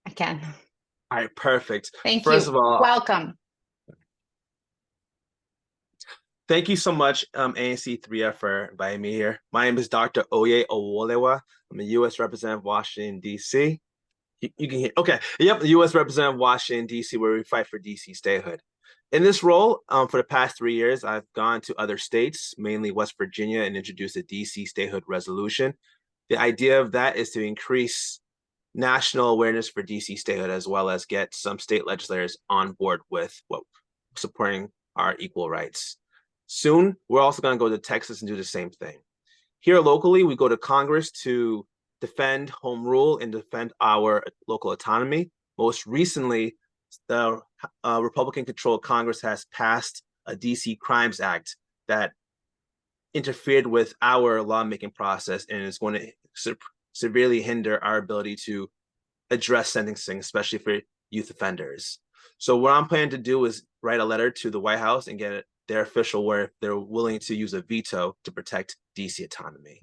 I can. All right, perfect. Thank First you. of all, Welcome. thank you so much, ANC3F, for inviting me here. My name is Dr. Oyelowo. I'm a U.S. representative of Washington, D.C. You can hear, okay, yep, the U.S. representative of Washington, D.C., where we fight for D.C. statehood. In this role, for the past 3 years, I've gone to other states, mainly West Virginia, and introduced a D.C. statehood resolution. The idea of that is to increase national awareness for DC statehood, as well as get some state legislators on board with supporting our equal rights. Soon, we're also going to go to Texas and do the same thing. Here locally, we go to Congress to defend home rule and defend our local autonomy. Most recently, the Republican-controlled Congress has passed a DC Crimes Act that interfered with our lawmaking process and is going to severely hinder our ability to address sentencing, especially for youth offenders. So what I'm planning to do is write a letter to the White House and get their official where they're willing to use a veto to protect DC autonomy.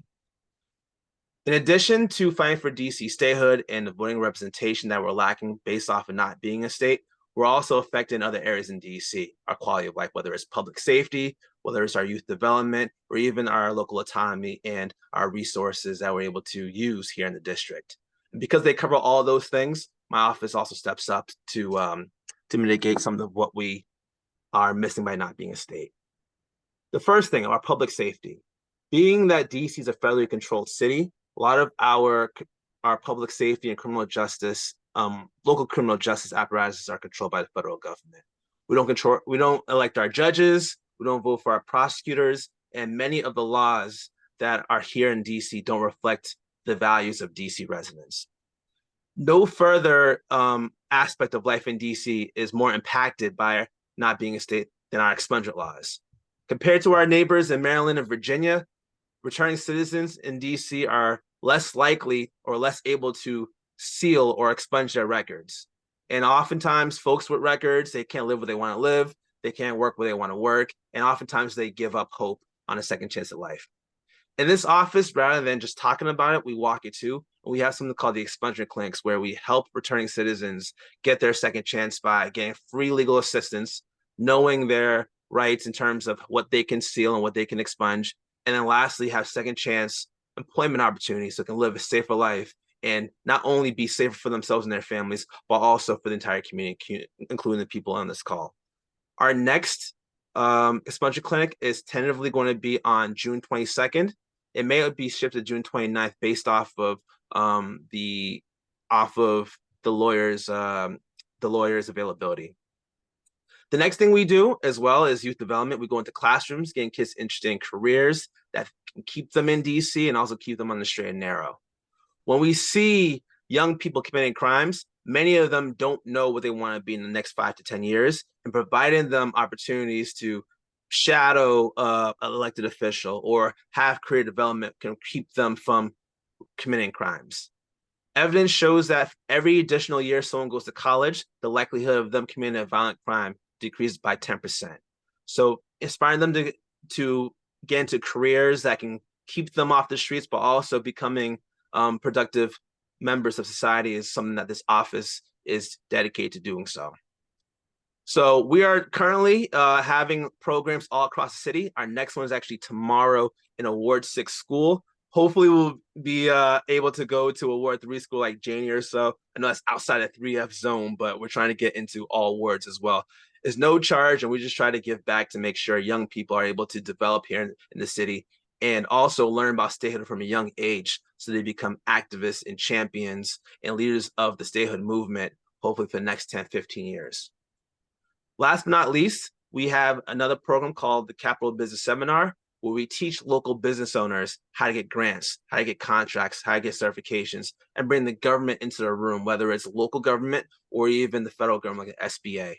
In addition to fighting for DC statehood and the voting representation that we're lacking based off of not being a state, we're also affecting other areas in DC, our quality of life, whether it's public safety, whether it's our youth development, or even our local autonomy and our resources that we're able to use here in the district. And because they cover all those things, my office also steps up to mitigate some of what we are missing by not being a state. The first thing, our public safety. Being that DC is a federally controlled city, a lot of our public safety and criminal justice, local criminal justice apparatuses are controlled by the federal government. We don't elect our judges, we don't vote for our prosecutors, and many of the laws that are here in DC don't reflect the values of DC residents. No further aspect of life in DC is more impacted by not being a state than our expungement laws. Compared to our neighbors in Maryland and Virginia, returning citizens in DC are less likely or less able to seal or expunge their records. And oftentimes folks with records, they can't live where they want to live, they can't work where they want to work, and oftentimes they give up hope on a second chance at life. In this office, rather than just talking about it, we walk it too. We have something called the expungement clinics, where we help returning citizens get their second chance by getting free legal assistance, knowing their rights in terms of what they can seal and what they can expunge, and then lastly, have second chance employment opportunities so they can live a safer life and not only be safer for themselves and their families, but also for the entire community, including the people on this call. Our next expungement clinic is tentatively going to be on June 22nd. It may be shifted to June 29th based off of the lawyer's availability. The next thing we do as well is youth development. We go into classrooms, getting kids interested in careers that can keep them in DC and also keep them on the straight and narrow. When we see young people committing crimes, many of them don't know what they want to be in the next 5 to 10 years, and providing them opportunities to shadow an elected official or have career development can keep them from committing crimes. Evidence shows that every additional year someone goes to college, the likelihood of them committing a violent crime decreases by 10%. So inspiring them to get into careers that can keep them off the streets, but also becoming productive members of society is something that this office is dedicated to doing so. So we are currently having programs all across the city. Our next one is actually tomorrow in a Ward 6 school. Hopefully we'll be able to go to a Ward 3 school like Janie or so. I know that's outside of 3F zone, but we're trying to get into all wards as well. There's no charge, and we just try to give back to make sure young people are able to develop here in the city and also learn about statehood from a young age so they become activists and champions and leaders of the statehood movement, hopefully for the next 10, 15 years. Last but not least, we have another program called the Capital Business Seminar, where we teach local business owners how to get grants, how to get contracts, how to get certifications, and bring the government into the room, whether it's local government or even the federal government, like an SBA.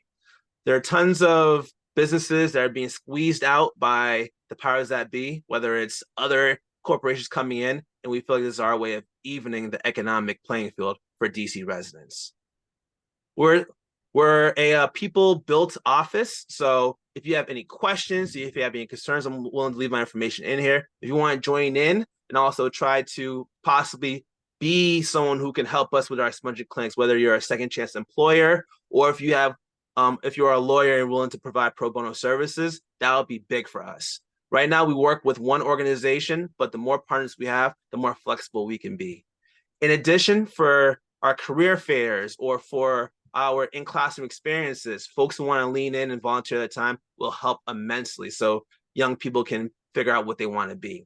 There are tons of businesses that are being squeezed out by the powers that be, whether it's other corporations coming in, and we feel like this is our way of evening the economic playing field for DC residents. We're a people-built office, so if you have any questions, if you have any concerns, I'm willing to leave my information in here. If you want to join in and also try to possibly be someone who can help us with our expungement clinics, whether you're a second chance employer or if you have, if you're a lawyer and willing to provide pro bono services, that would be big for us. Right now, we work with one organization, but the more partners we have, the more flexible we can be. In addition, for our career fairs or for our in-classroom experiences, folks who want to lean in and volunteer their time will help immensely so young people can figure out what they want to be.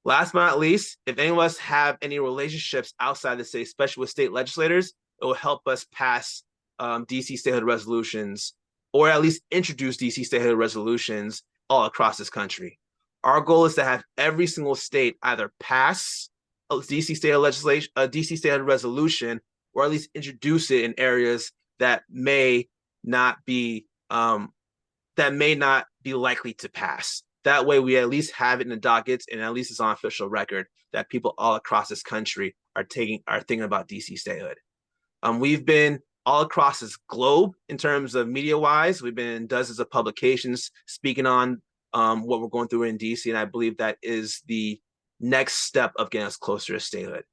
Last but not least, if any of us have any relationships outside the state, especially with state legislators, it will help us pass DC statehood resolutions, or at least introduce DC statehood resolutions all across this country. Our goal is to have every single state either pass a DC statehood legislation, a DC statehood resolution, or at least introduce it in areas that may not be likely to pass. That way, we at least have it in the dockets, and at least it's on official record that people all across this country are thinking about DC statehood. We've been all across this globe in terms of media-wise. We've been in dozens of publications speaking on what we're going through in DC, and I believe that is the next step of getting us closer to statehood.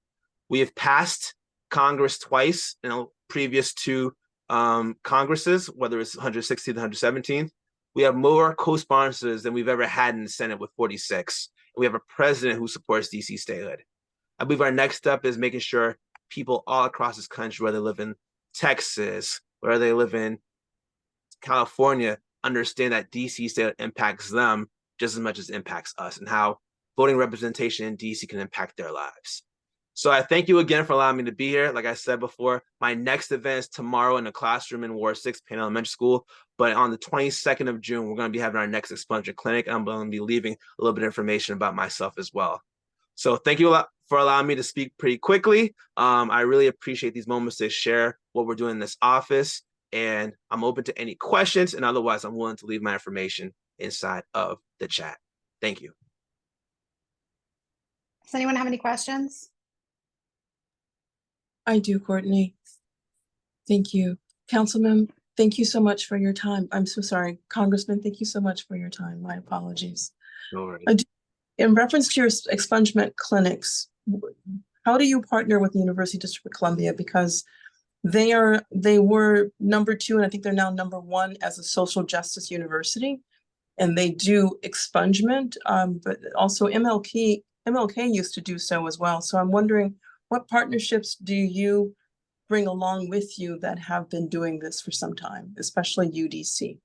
We have passed Congress twice in the previous two Congresses, whether it's 116th and 117th. We have more co-sponsors than we've ever had in the Senate with 46. We have a president who supports DC statehood. I believe our next step is making sure people all across this country, whether they live in Texas, whether they live in California, understand that DC statehood impacts them just as much as it impacts us, and how voting representation in DC can impact their lives. So I thank you again for allowing me to be here. Like I said before, my next event is tomorrow in a classroom in Ward 6, Payne Elementary School. But on the 22nd of June, we're going to be having our next expungement clinic. I'm going to be leaving a little bit of information about myself as well. So thank you a lot for allowing me to speak pretty quickly. I really appreciate these moments to share what we're doing in this office. And I'm open to any questions. And otherwise, I'm willing to leave my information inside of the chat. Thank you. Does anyone have any questions? I do, Courtney. Thank you. Councilman, thank you so much for your time. I'm so sorry. Congressman, thank you so much for your time. My apologies. No worries. In reference to your expungement clinics, how do you partner with the University District of Columbia? Because they were number 2, and I think they're now number 1 as a social justice university, and they do expungement, but also MLK used to do so as well. So I'm wondering, what partnerships do you bring along with you that have been doing this for some time, especially UDC?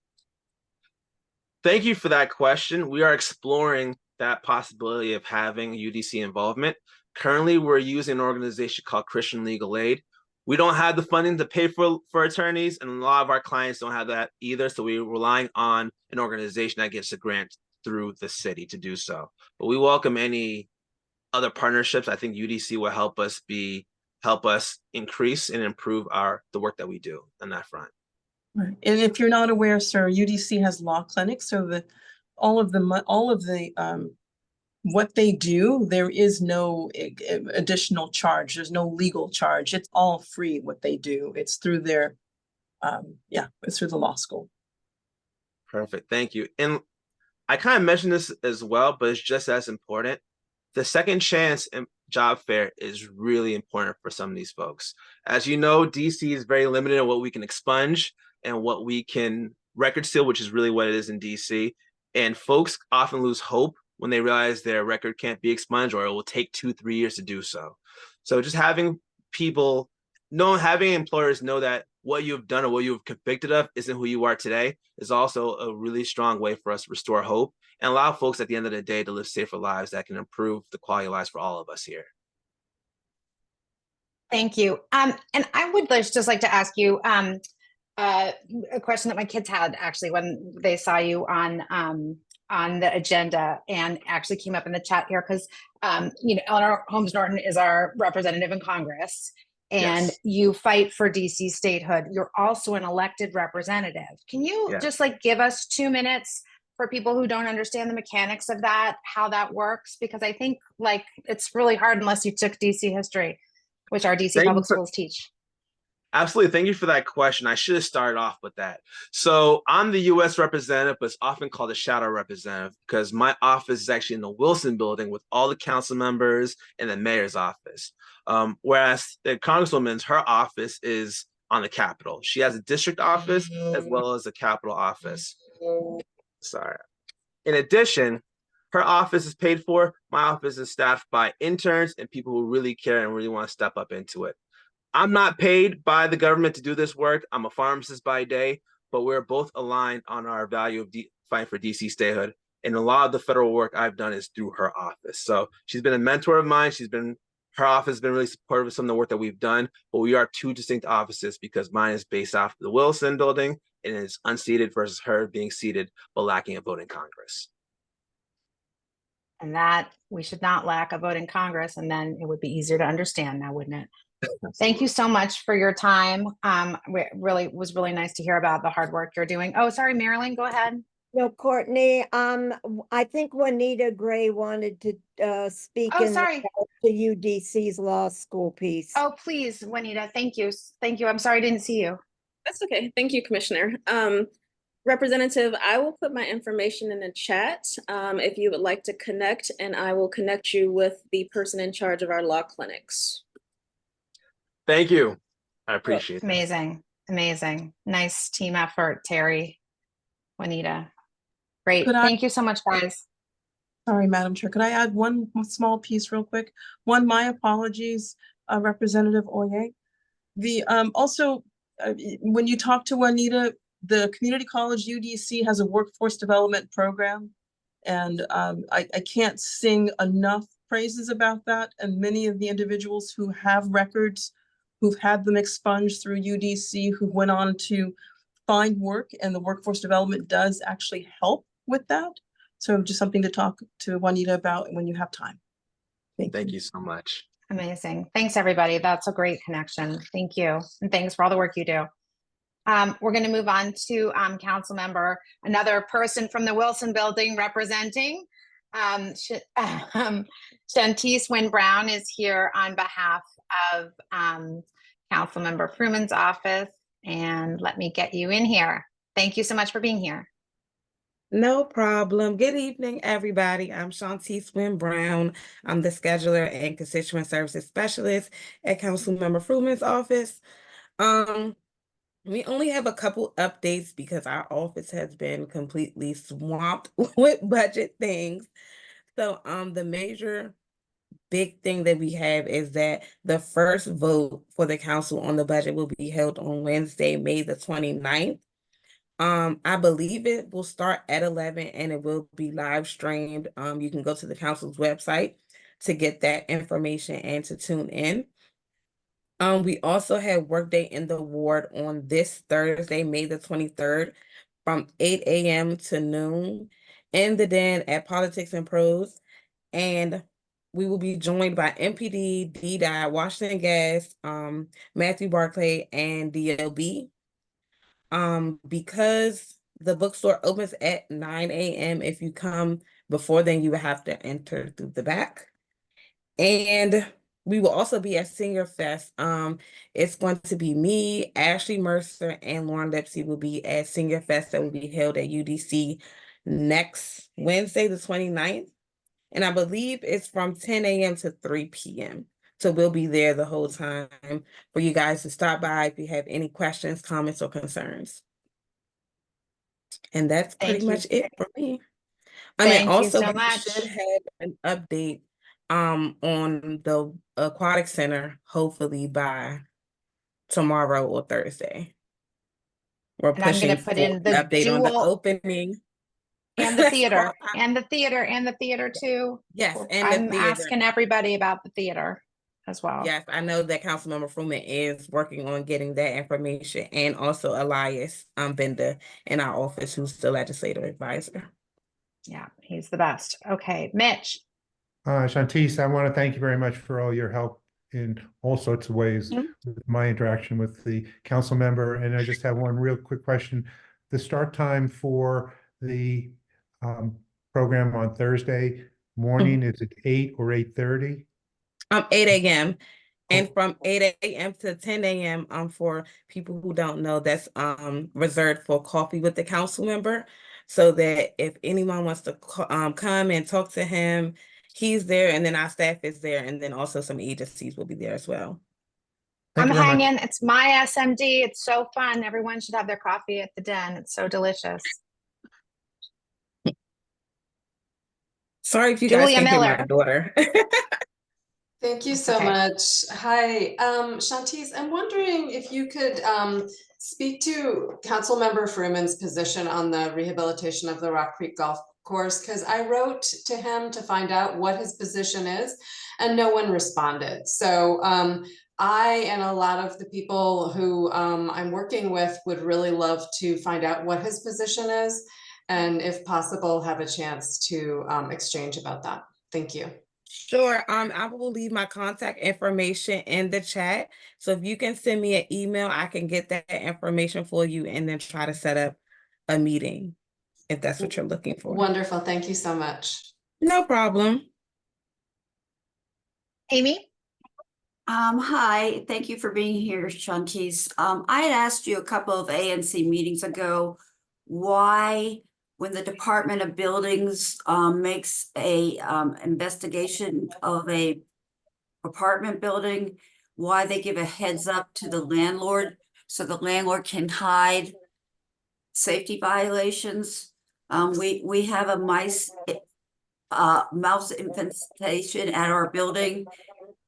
Thank you for that question. We are exploring that possibility of having UDC involvement. Currently, we're using an organization called Christian Legal Aid. We don't have the funding to pay for attorneys, and a lot of our clients don't have that either. So we're relying on an organization that gets a grant through the city to do so. But we welcome any other partnerships. I think UDC will help us be help us increase and improve the work that we do on that front. Right. And if you're not aware, sir, UDC has law clinics, so all of the what they do, there is no additional charge. There's no legal charge. It's all free what they do. It's through their, it's through the law school. Perfect. Thank you. And I kind of mentioned this as well, but it's just as important. The second chance and job fair is really important for some of these folks. As you know, DC is very limited in what we can expunge and what we can record seal, which is really what it is in DC. And folks often lose hope when they realize their record can't be expunged, or it will take 2-3 years to do so. So just having having employers know that what you've done or what you've convicted of isn't who you are today is also a really strong way for us to restore hope and allow folks at the end of the day to live safer lives that can improve the quality of lives for all of us here. Thank you. And I would just like to ask you a question that my kids had actually when they saw you on the agenda and actually came up in the chat here because Eleanor Holmes Norton is our representative in Congress. And Yes. you fight for DC statehood. You're also an elected representative. Can you just give us 2 minutes for people who don't understand the mechanics of that, how that works? Because I think it's really hard unless you took DC history, which our DC public schools teach. Absolutely. Thank you for that question. I should have started off with that. So I'm the U.S. representative, but it's often called a shadow representative because my office is actually in the Wilson building with all the council members and the mayor's office. Whereas the Congresswoman's, her office is on the Capitol. She has a district office as well as a Capitol office. Sorry. In addition, her office is paid for. My office is staffed by interns and people who really care and really want to step up into it. I'm not paid by the government to do this work. I'm a pharmacist by day, but we're both aligned on our value of fighting for DC statehood. And a lot of the federal work I've done is through her office. So she's been a mentor of mine. Her office has been really supportive of some of the work that we've done, but we are two distinct offices because mine is based off the Wilson building and is unseated versus her being seated but lacking a vote in Congress. And that we should not lack a vote in Congress, and then it would be easier to understand now, wouldn't it? Thank you so much for your time. It was really nice to hear about the hard work you're doing. Oh, sorry, Marilyn, go ahead. No, Courtney, I think Juanita Gray wanted to speak Oh, in sorry. the UDC's law school piece. Oh, please, Juanita, thank you. Thank you. I'm sorry I didn't see you. That's okay. Thank you, Commissioner. Representative, I will put my information in the chat if you would like to connect, and I will connect you with the person in charge of our law clinics. Thank you. I appreciate it. Amazing. Amazing. Nice team effort, Terry, Juanita. Great. Thank you so much, guys. Sorry, Madam Chair. Could I add one small piece real quick? One, my apologies, Representative Oye. Also, when you talk to Juanita, the Community College UDC has a workforce development program. And I can't sing enough praises about that. And many of the individuals who have records, who've had them expunged through UDC, who went on to find work, and the workforce development does actually help with that. So just something to talk to Juanita about when you have time. Thank you so much. Amazing. Thanks, everybody. That's a great connection. Thank you. And thanks for all the work you do. We're going to move on to council member, another person from the Wilson building representing. Shantice Wynn Brown is here on behalf of council member Fruman's office. And let me get you in here. Thank you so much for being here. No problem. Good evening, everybody. I'm Shantice Wynn Brown. I'm the scheduler and constituent services specialist at Councilmember Fruman's office. We only have a couple updates because our office has been completely swamped with budget things. So the major big thing that we have is that the first vote for the council on the budget will be held on Wednesday, May the 29th. I believe it will start at 11 and it will be live streamed. You can go to the council's website to get that information and to tune in. We also have Workday in the Ward on this Thursday, May the 23rd, from 8 a.m. to noon in the den at Politics and Pros. And we will be joined by MPD, DDOT, Washington Gas, Matthew Barclay, and DLB. Because the bookstore opens at 9 a.m. If you come before then, you will have to enter through the back. And we will also be at Senior Fest. It's going to be me, Ashley Mercer, and Lauren Lipsy will be at Senior Fest that will be held at UDC next Wednesday, the 29th. And I believe it's from 10 a.m. to 3 p.m. So we'll be there the whole time for you guys to stop by if you have any questions, comments, or concerns. And that's Thank pretty you. much it for me. Thank And you also so we much. should have an update on the aquatic center, hopefully by tomorrow or Thursday. We're And I'm gonna pushing put for in an the update on the dual opening. and the theater So, and the theater and the theater too. yes, Well, and the I'm theater. asking everybody about the theater as well. Yes, I know that Councilmember Fruman is working on getting that information, and also Elias Bender in our office, who's the legislative advisor. Yeah, he's the best. Okay, Mitch. Shantice, I want to thank you very much for all your help in all sorts of ways Mhm. with my interaction with the council member. And I just have one real quick question. The start time for the program on Thursday morning, is it 8 or 8:30? 8 a.m. And Oh. from 8 a.m. to 10 a.m. For people who don't know, that's reserved for coffee with the council member. So that if anyone wants to come and talk to him, he's there, and then our staff is there, and then also some agencies will be there as well. Thank I'm you very much. hanging. It's my SMD. It's so fun. Everyone should have their coffee at the den. It's so delicious. Sorry if you Julia guys can't hear my Miller. daughter. Thank you That's so okay. much. Hi, Shantice, I'm wondering if you could speak to Councilmember Fruman's position on the rehabilitation of the Rock Creek Golf Course, because I wrote to him to find out what his position is, and no one responded. So I and a lot of the people who I'm working with would really love to find out what his position is, and if possible, have a chance to exchange about that. Thank you. Sure. I will leave my contact information in the chat. So if you can send me an email, I can get that information for you and then try to set up a meeting if that's what you're looking for. Wonderful. Thank you so much. No problem. Amy? Hi, thank you for being here, Shantice. I had asked you a couple of ANC meetings ago why, when the Department of Buildings makes a investigation of a apartment building, why they give a heads up to the landlord so the landlord can hide safety violations. We have a mouse infestation at our building,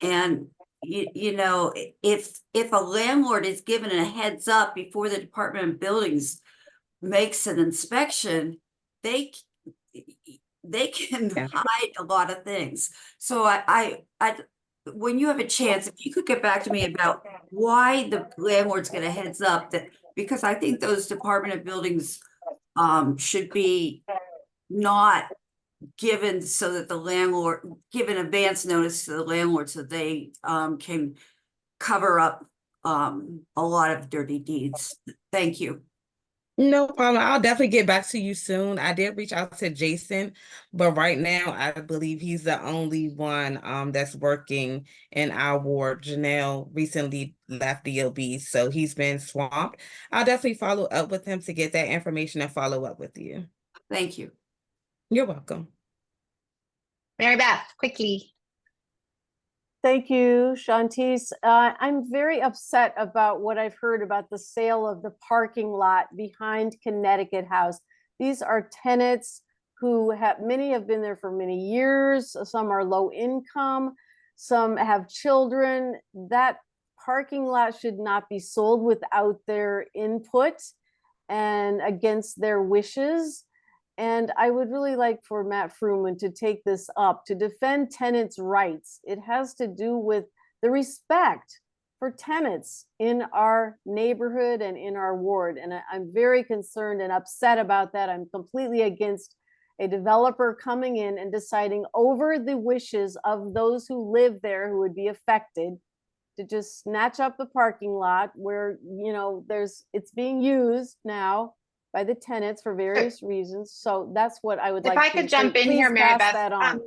and you know, if a landlord is given a heads up before the Department of Buildings makes an inspection, they can Yeah. hide a lot of things. So I when you have a chance, if you could get back to me about why the landlords get a heads up, that because I think those Department of Buildings should be not given so that the landlord, given advance notice to the landlord so they can cover up a lot of dirty deeds. Thank you. No problem. I'll definitely get back to you soon. I did reach out to Jason, but right now I believe he's the only one that's working in our ward. Janelle recently left DLB, so he's been swamped. I'll definitely follow up with him to get that information and follow up with you. Thank you. You're welcome. Mary Beth, quickly. Thank you, Shantice. I'm very upset about what I've heard about the sale of the parking lot behind Connecticut House. These are tenants who have, many have been there for many years. Some are low income, some have children. That parking lot should not be sold without their input and against their wishes. And I would really like for Matt Fruman to take this up to defend tenants' rights. It has to do with the respect for tenants in our neighborhood and in our ward. And I'm very concerned and upset about that. I'm completely against a developer coming in and deciding over the wishes of those who live there who would be affected to just snatch up the parking lot where, you know, it's being used now by the tenants for various reasons. So that's what I would If like I to could jump say. in here, Please Mary pass Beth, that on.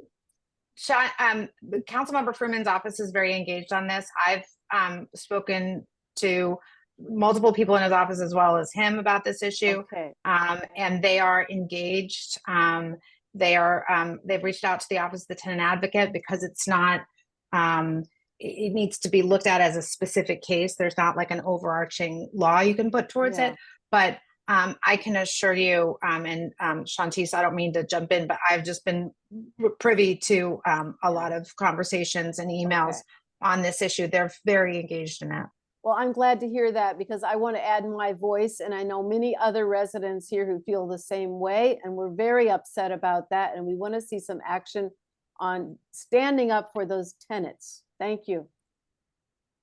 Sean, the Councilmember Freeman's office is very engaged on this. I've spoken to multiple people in his office as well as him about this issue. Okay. And they are engaged. They've reached out to the Office of the Tenant Advocate because it's not, it needs to be looked at as a specific case. There's not like an overarching law you can put towards it. But I can assure you, and Shantice, I don't mean to jump in, but I've just been privy to a lot of conversations and emails on this issue. They're very engaged in it. Well, I'm glad to hear that because I want to add my voice, and I know many other residents here who feel the same way, and we're very upset about that, and we want to see some action on standing up for those tenants. Thank you.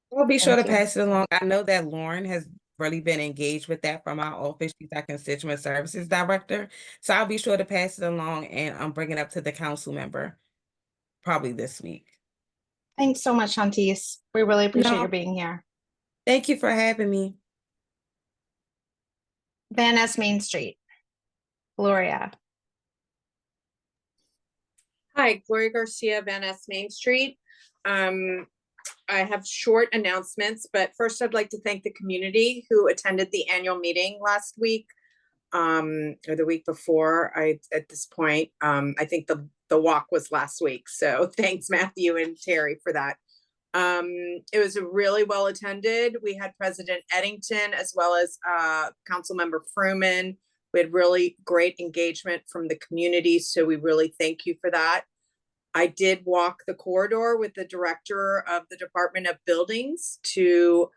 We'll be sure to Thank you. pass it along. I know that Lauren has really been engaged with that from our office. She's our constituent services director. So I'll be sure to pass it along and bring it up to the council member probably this week. Thanks so much, Shantice. We really appreciate No. your being here. Thank you for having me. Van Ness Main Street. Gloria. Hi, Gloria Garcia, Van Ness Main Street. I have short announcements, but first I'd like to thank the community who attended the annual meeting last week, or the week before. At this point, I think the walk was last week. So thanks, Matthew and Terry, for that. It was a really well attended. We had President Eddington as well as Councilmember Fruman. We had really great engagement from the community, so we really thank you for that. I did walk the corridor with the director of the Department of Buildings to,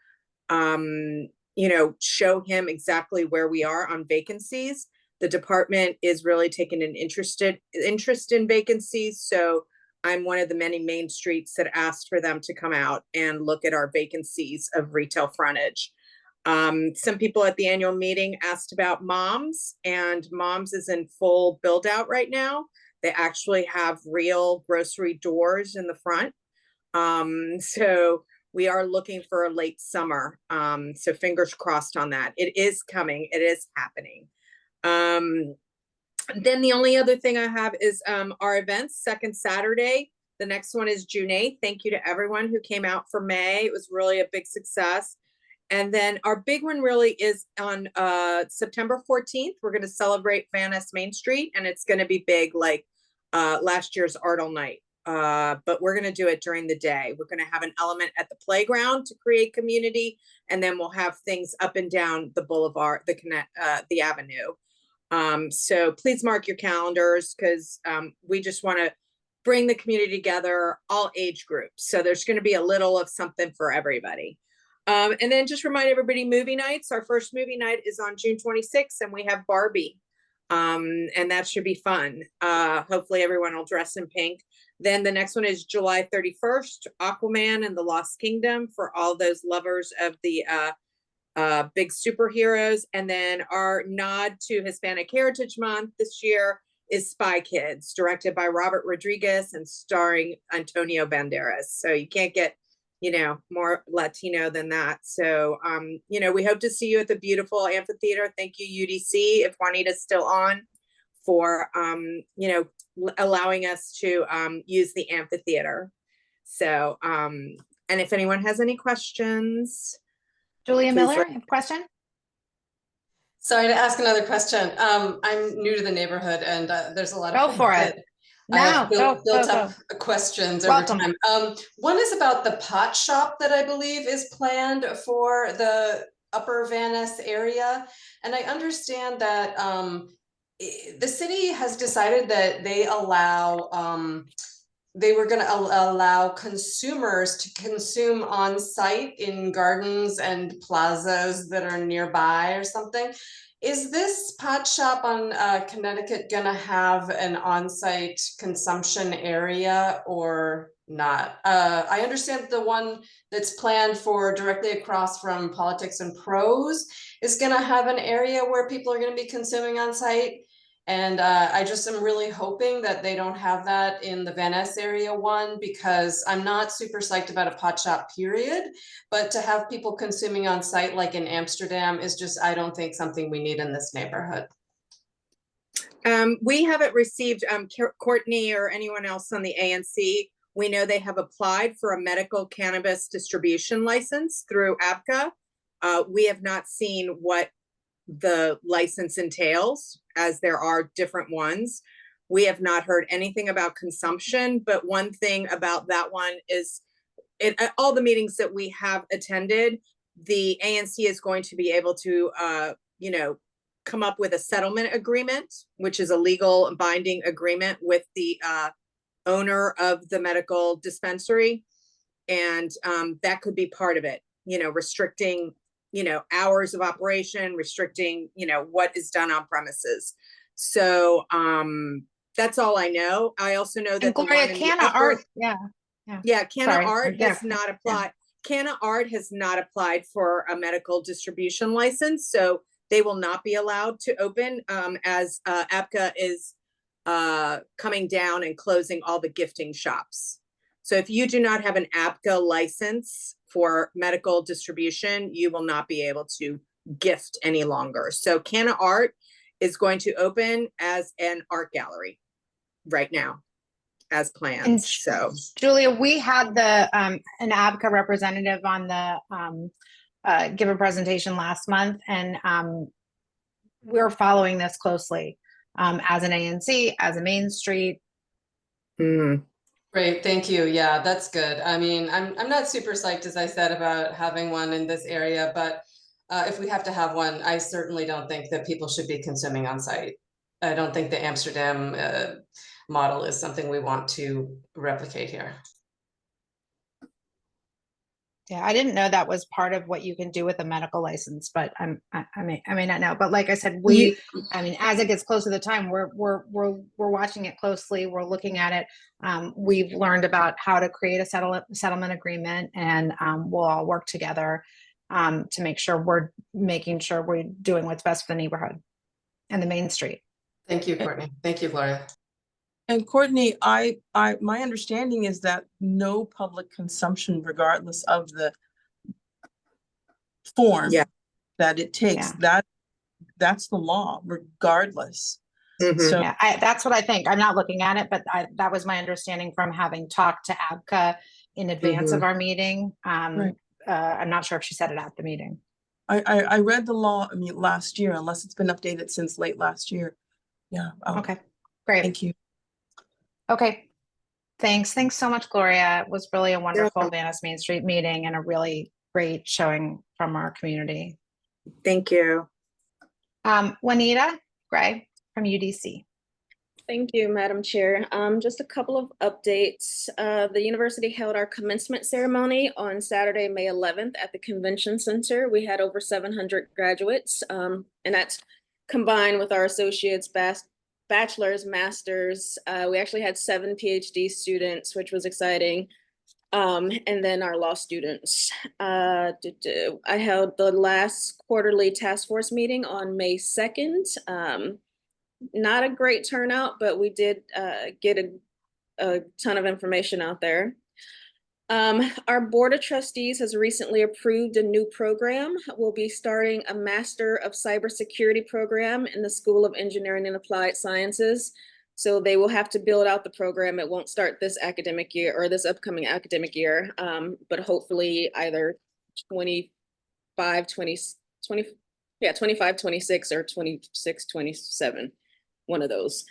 show him exactly where we are on vacancies. The department is really taking an interest in vacancies, so I'm one of the many main streets that asked for them to come out and look at our vacancies of retail frontage. Some people at the annual meeting asked about Moms, and Moms is in full build out right now. They actually have real grocery doors in the front. So we are looking for a late summer. So fingers crossed on that. It is coming. It is happening. Then the only other thing I have is our events, second Saturday. The next one is June 8th. Thank you to everyone who came out for May. It was really a big success. And then our big one really is on September 14th. We're going to celebrate Van Ness Main Street, and it's going to be big like last year's Art All Night. But we're going to do it during the day. We're going to have an element at the playground to create community, and then we'll have things up and down the boulevard, the avenue. So please mark your calendars because we just want to bring the community together, all age groups. So there's going to be a little of something for everybody. And then just remind everybody, movie nights. Our first movie night is on June 26th, and we have Barbie. And that should be fun. Hopefully everyone will dress in pink. Then the next one is July 31st, Aquaman and the Lost Kingdom for all those lovers of the big superheroes. And then our nod to Hispanic Heritage Month this year is Spy Kids, directed by Robert Rodriguez and starring Antonio Banderas. So you can't get more Latino than that. So, we hope to see you at the beautiful amphitheater. Thank you, UDC, if Juanita's still on, for, allowing us to use the amphitheater. So, and if anyone has any questions. Julia Miller, question? Sorry to ask another question. I'm new to the neighborhood, and there's a lot of Go for it. built up questions over time. One is about the pot shop that I believe is planned for the Upper Van Ness area. And I understand that the city has decided that they were going to allow consumers to consume on site in gardens and plazas that are nearby or something. Is this pot shop on Connecticut gonna have an on-site consumption area or not? I understand that the one that's planned for directly across from Politics and Prose is gonna have an area where people are gonna be consuming on site. And I just am really hoping that they don't have that in the Van Ness area one, because I'm not super psyched about a pot shop period, but to have people consuming on site like in Amsterdam is just, I don't think something we need in this neighborhood. We haven't received, Courtney or anyone else on the ANC. We know they have applied for a medical cannabis distribution license through ABCA. We have not seen what the license entails, as there are different ones. We have not heard anything about consumption, but one thing about that one is at all the meetings that we have attended, the ANC is going to be able to, you know, come up with a settlement agreement, which is a legal and binding agreement with the owner of the medical dispensary. And that could be part of it, you know, restricting, you know, hours of operation, restricting, you know, what is done on premises. So that's all I know. I also know that And Gloria, Canna Art, yeah, Canna Sorry. Art Yeah. has not applied. Canna Art has not applied for a medical distribution license, so they will not be allowed to open as ABCA is coming down and closing all the gifting shops. So if you do not have an ABCA license for medical distribution, you will not be able to gift any longer. So Canna Art is going to open as an art gallery right now, as planned. And So Julia, we had the an ABCA representative on the give a presentation last month, and we're following this closely as an ANC, as a Main Street. Great, thank you. Yeah, that's good. I mean, I'm not super psyched, as I said, about having one in this area, but if we have to have one, I certainly don't think that people should be consuming on site. I don't think the Amsterdam model is something we want to replicate here. Yeah, I didn't know that was part of what you can do with a medical license, but I may not know. But like I said, I mean, as it gets closer to the time, we're watching it closely. We're looking at it. We've learned about how to create a settlement agreement, and we'll all work together to make sure we're doing what's best for the neighborhood and the Main Street. Thank you, Courtney. Thank you, Gloria. And Courtney, my understanding is that no public consumption, regardless of the form that it takes, that's the law, regardless. So Yeah, that's what I think. I'm not looking at it, but that was my understanding from having talked to ABCA in advance of our meeting. I'm not sure if she said it at the meeting. I read the law, I mean, last year, unless it's been updated since late last year. Yeah. Okay, great. Thank you. Okay, thanks so much, Gloria. It was really a wonderful Van Ness Main Street meeting and a really great showing from our community. Thank you. Juanita Gray from UDC. Thank you, Madam Chair. Just a couple of updates. The university held our commencement ceremony on Saturday, May 11th at the Convention Center. We had over 700 graduates, and that's combined with our associates, bachelor's, master's. We actually had 7 PhD students, which was exciting. And then our law students. I held the last quarterly task force meeting on May 2nd. Not a great turnout, but we did get a ton of information out there. Our Board of Trustees has recently approved a new program. We'll be starting a Master of Cybersecurity program in the School of Engineering and Applied Sciences. So they will have to build out the program. It won't start this academic year or this upcoming academic year, but hopefully either 25, 26 or 26, 27, one of those.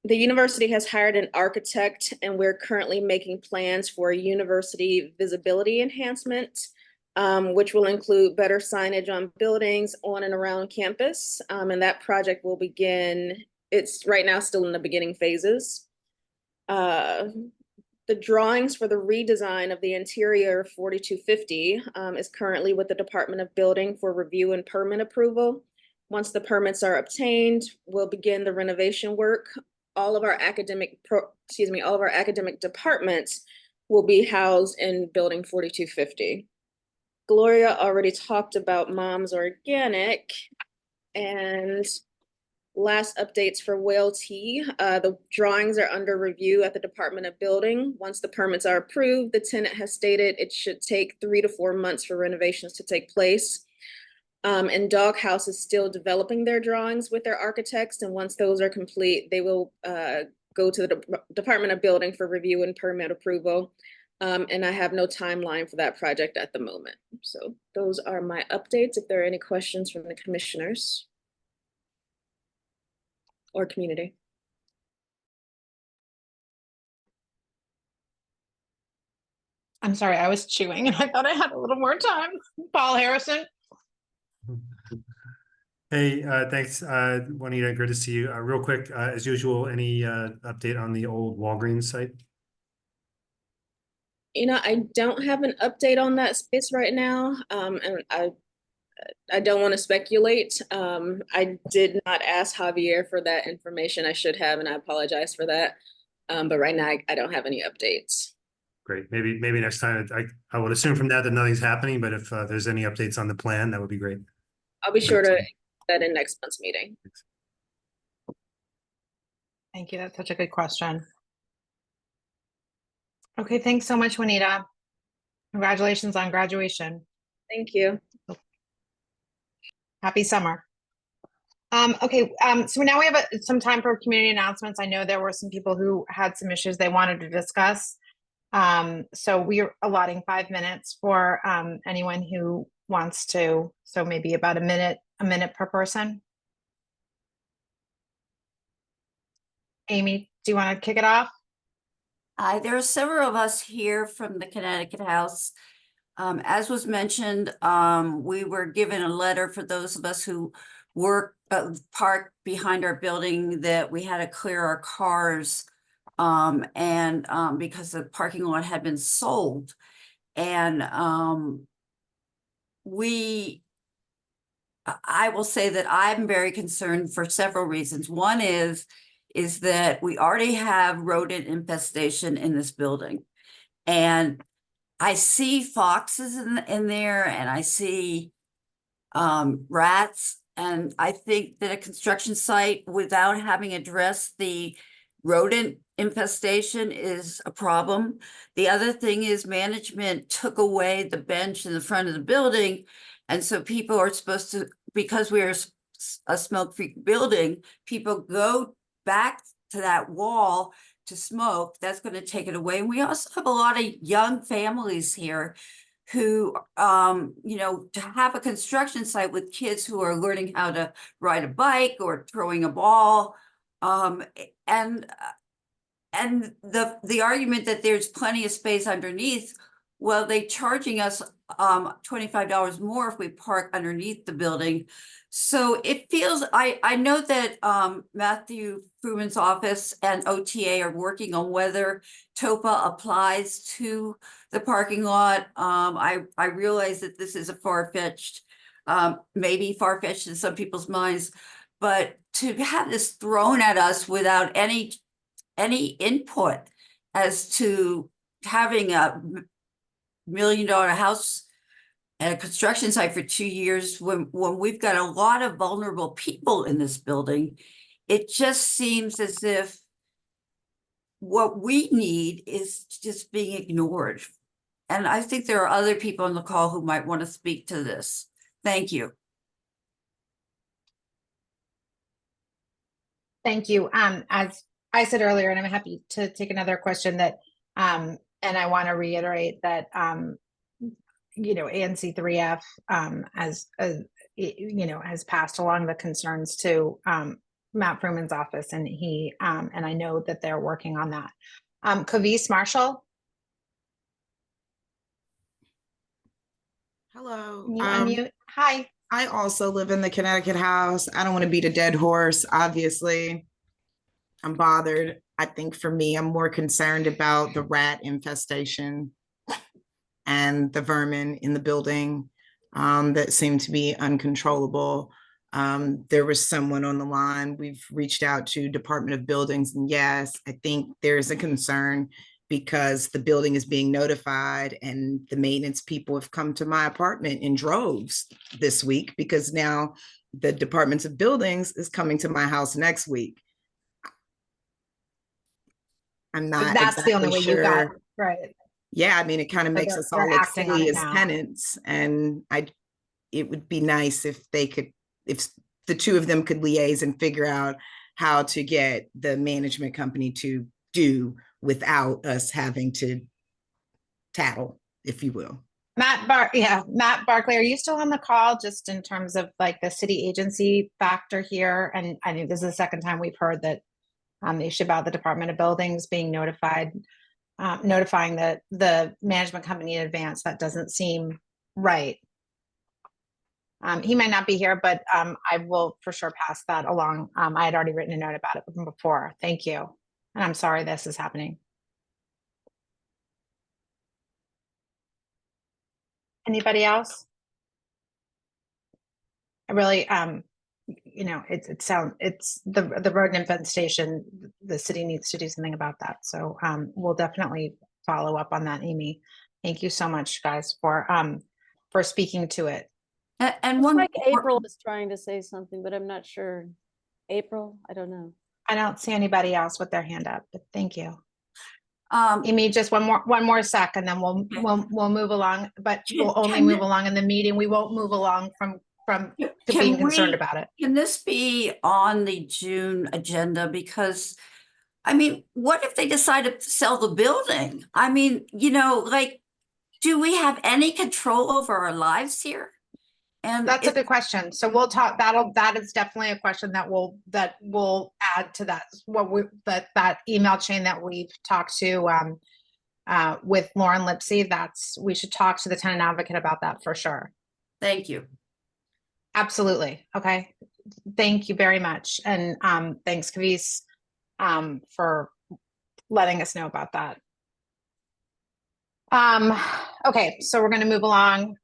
The university has hired an architect, and we're currently making plans for a university visibility enhancement, which will include better signage on buildings on and around campus. And that project will begin, it's right now still in the beginning phases. The drawings for the redesign of the interior 4250 is currently with the Department of Building for review and permit approval. Once the permits are obtained, we'll begin the renovation work. All of our academic departments will be housed in building 4250. Gloria already talked about Mom's Organic, and last updates for Whale T. The drawings are under review at the Department of Building. Once the permits are approved, the tenant has stated it should take 3 to 4 months for renovations to take place. And Doghouse is still developing their drawings with their architects, and once those are complete, they will go to the Department of Building for review and permit approval. And I have no timeline for that project at the moment. So those are my updates. If there are any questions from the commissioners or community. I'm sorry, I was chewing and I thought I had a little more time. Paul Harrison. Hey, thanks, Juanita. Good to see you. Real quick, as usual, any update on the old Walgreens site? You know, I don't have an update on that space right now, and I don't want to speculate. I did not ask Javier for that information. I should have, and I apologize for that. But right now, I don't have any updates. Great. Maybe next time. I would assume from that nothing's happening, but if there's any updates on the plan, that would be great. I'll be sure to put that in next month's meeting. Thank you. That's such a good question. Okay, thanks so much, Juanita. Congratulations on graduation. Thank you. Happy summer. Okay, so now we have some time for community announcements. I know there were some people who had some issues they wanted to discuss. So we are allotting 5 minutes for anyone who wants to. So maybe about a minute per person. Amy, do you want to kick it off? There are several of us here from the Connecticut House. As was mentioned, we were given a letter for those of us who work parked behind our building that we had to clear our cars because the parking lot had been sold. And I will say that I'm very concerned for several reasons. One is that we already have rodent infestation in this building. And I see foxes in there, and I see rats. And I think that a construction site without having addressed the rodent infestation is a problem. The other thing is management took away the bench in the front of the building. And so people are supposed to, because we're a smoke-free building, people go back to that wall to smoke. That's going to take it away. And we also have a lot of young families here who, to have a construction site with kids who are learning how to ride a bike or throwing a ball. And the argument that there's plenty of space underneath, well, they're charging us $25 more if we park underneath the building. So it feels, I know that Matthew Fruman's office and OTA are working on whether TOPA applies to the parking lot. I realize that this is a far-fetched, maybe far-fetched in some people's minds, but to have this thrown at us without any input as to having a $1 million house at a construction site for 2 years when we've got a lot of vulnerable people in this building, it just seems as if what we need is just being ignored. And I think there are other people on the call who might want to speak to this. Thank you. Thank you. As I said earlier, and I'm happy to take another question that, and I want to reiterate that, ANC3F has passed along the concerns to Matt Fruman's office, and and I know that they're working on that. Kavise Marshall. Hello. Can you unmute? Hi. I also live in the Connecticut House. I don't want to beat a dead horse, obviously. I'm bothered. I think for me, I'm more concerned about the rat infestation and the vermin in the building that seem to be uncontrollable. There was someone on the line. We've reached out to Department of Buildings, and yes, I think there's a concern because the building is being notified and the maintenance people have come to my apartment in droves this week because now the departments of buildings is coming to my house next week. I'm But not that's the only exactly way you got, sure. right? Yeah, I mean, it kind of So makes they're- us all they're look acting on silly it as now. tenants, and it would be nice if they could, if the two of them could liaise and figure out how to get the management company to do without us having to tattle, if you will. Matt Barkley, are you still on the call just in terms of like the city agency factor here? And I think this is the second time we've heard that the issue about the Department of Buildings being notified, notifying the management company in advance. That doesn't seem right. He might not be here, but I will for sure pass that along. I had already written a note about it before. Thank you. And I'm sorry this is happening. Anybody else? I really, you know, it's the rodent infestation. The city needs to do something about that. So we'll definitely follow up on that, Amy. Thank you so much, guys, for speaking to it. And Looks one like more- April is trying to say something, but I'm not sure. April, I don't know. I don't see anybody else with their hand up, but thank you. um, Amy, just one more sec, and then we'll move along, but we'll only Can- move along in the meeting. We won't move along from to being concerned about it. Can this be on the June agenda? Because, I mean, what if they decided to sell the building? I mean, you know, like, do we have any control over our lives here? And That's a good question. So we'll talk, that is definitely a question that we'll add to that, that email chain that we've talked to with Lauren Lipsy. We should talk to the tenant advocate about that for sure. Thank you. Absolutely. Okay. Thank you very much. And thanks, Kavis, for letting us know about that. Okay, so we're going to move along.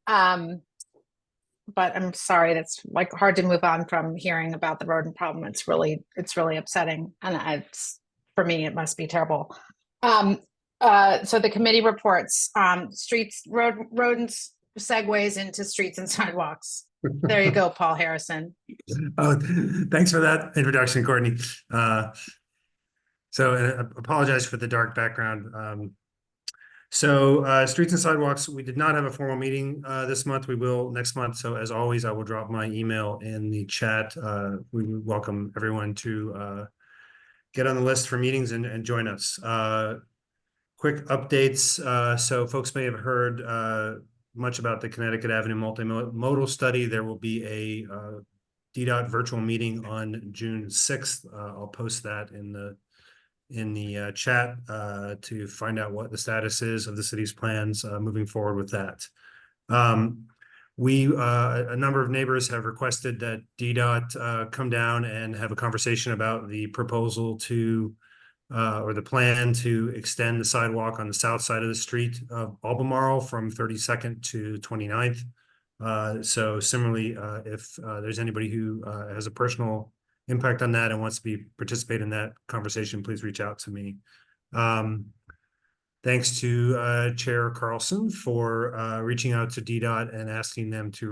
But I'm sorry, that's like hard to move on from hearing about the rodent problem. It's really upsetting. And for me, it must be terrible. So the committee reports, rodents segues into streets and sidewalks. There you go, Paul Harrison. Oh, thanks for that introduction, Courtney. Apologize for the dark background. Streets and sidewalks, we did not have a formal meeting this month. We will next month. So as always, I will drop my email in the chat. We welcome everyone to get on the list for meetings and join us. Quick updates. So folks may have heard much about the Connecticut Avenue multimodal study. There will be a DDOT virtual meeting on June 6th. I'll post that in the chat to find out what the status is of the city's plans moving forward with that. A number of neighbors have requested that DDOT come down and have a conversation about the proposal to or the plan to extend the sidewalk on the south side of the street of Albemarle from 32nd to 29th. So similarly, if there's anybody who has a personal impact on that and wants to participate in that conversation, please reach out to me. Thanks to Chair Carlson for reaching out to DDOT and asking them to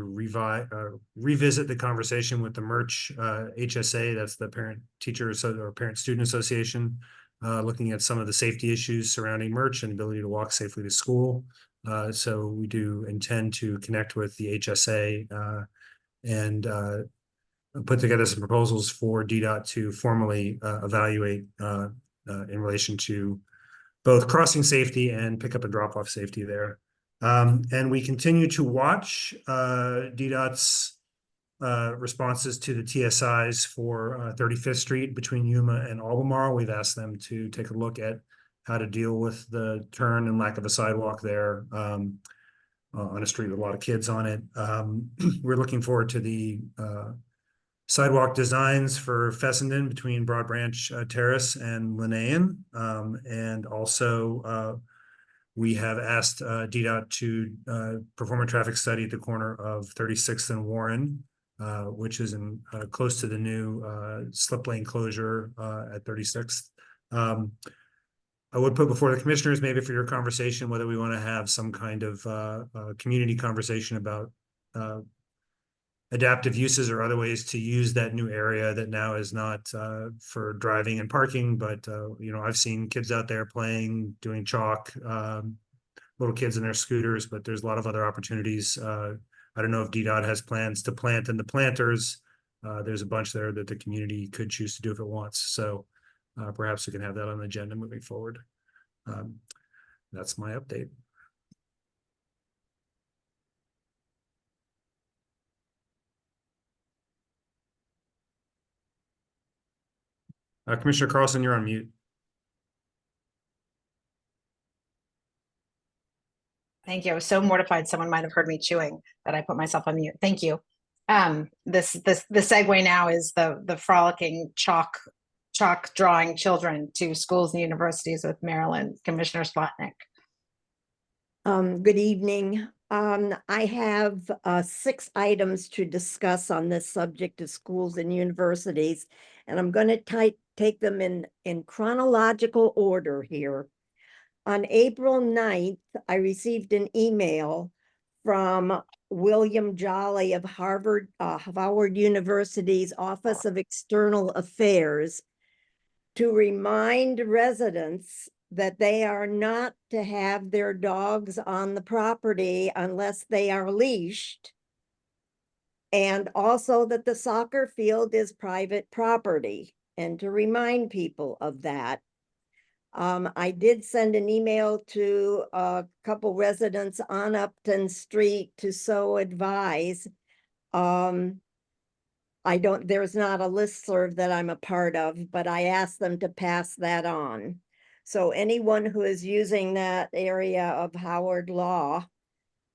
revisit the conversation with the Merch HSA, that's the Parent Student Association, looking at some of the safety issues surrounding Merch and ability to walk safely to school. So we do intend to connect with the HSA and put together some proposals for DDOT to formally evaluate in relation to both crossing safety and pickup and drop off safety there. And we continue to watch DDOT's responses to the TSIs for 35th Street between Yuma and Albemarle. We've asked them to take a look at how to deal with the turn and lack of a sidewalk there on a street with a lot of kids on it. We're looking forward to the sidewalk designs for Fessenden between Broad Branch Terrace and Linnaean. And also we have asked DDOT to perform a traffic study at the corner of 36th and Warren, which is close to the new slip lane closure at 36th. I would put before the commissioners, maybe for your conversation, whether we want to have some kind of community conversation about adaptive uses or other ways to use that new area that now is not for driving and parking, but I've seen kids out there playing, doing chalk, little kids in their scooters, but there's a lot of other opportunities. I don't know if DDOT has plans to plant in the planters. There's a bunch there that the community could choose to do if it wants. So perhaps we can have that on the agenda moving forward. That's my update. Commissioner Carlson, you're on mute. Thank you. I was so mortified someone might have heard me chewing that I put myself on mute. Thank you. The segue now is the frolicking chalk drawing children to schools and universities with Maryland, Commissioner Spotnick. Good evening. I have 6 items to discuss on this subject of schools and universities, and I'm going to take them in chronological order here. On April 9th, I received an email from William Jolly of Howard University's Office of External Affairs to remind residents that they are not to have their dogs on the property unless they are leashed, and also that the soccer field is private property, and to remind people of that. I did send an email to a couple residents on Upton Street to so advise. There's not a listserv that I'm a part of, but I asked them to pass that on. So anyone who is using that area of Howard Law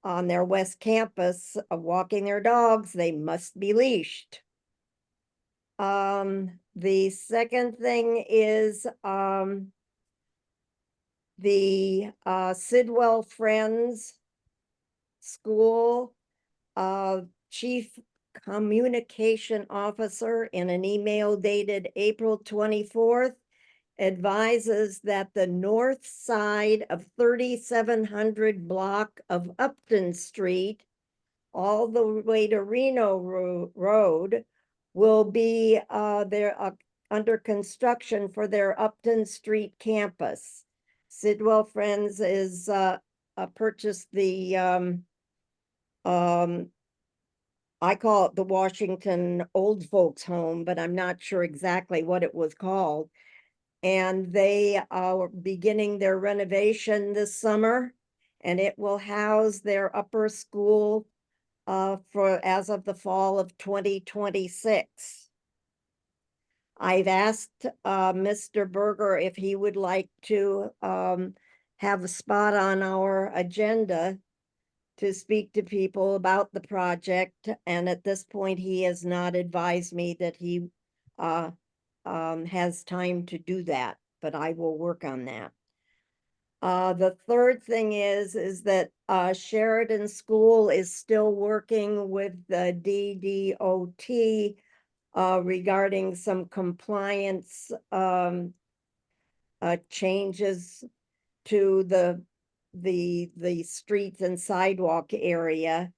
on their West Campus walking their dogs, they must be leashed. The second thing is the Sidwell Friends School Chief Communication Officer in an email dated April 24th advises that the north side of 3700 block of Upton Street, all the way to Reno Road, will be under construction for their Upton Street campus. Sidwell Friends is purchased the I call it the Washington Old Folks Home, but I'm not sure exactly what it was called. And they are beginning their renovation this summer, and it will house their upper school as of the fall of 2026. I've asked Mr. Berger if he would like to have a spot on our agenda to speak to people about the project. And at this point, he has not advised me that he has time to do that, but I will work on that. The third thing is that Sheridan School is still working with the DDOT regarding some compliance changes to the streets and sidewalk area.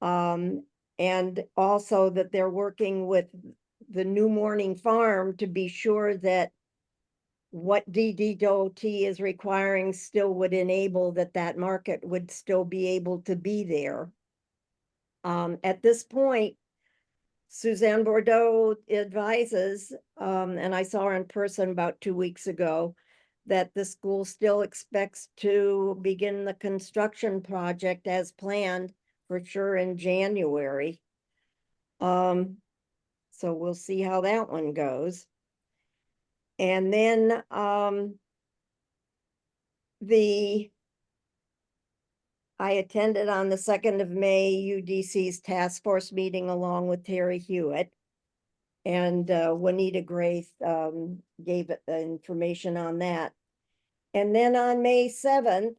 And also that they're working with the New Morning Farm to be sure that what DDOT is requiring still would enable that market would still be able to be there. At this point, Suzanne Bordeaux advises, and I saw her in person about 2 weeks ago, that the school still expects to begin the construction project as planned for sure in January. So we'll see how that one goes. And then I attended on the 2nd of May UDC's task force meeting along with Terry Hewitt, and Juanita Grace gave information on that. And then on May 7th,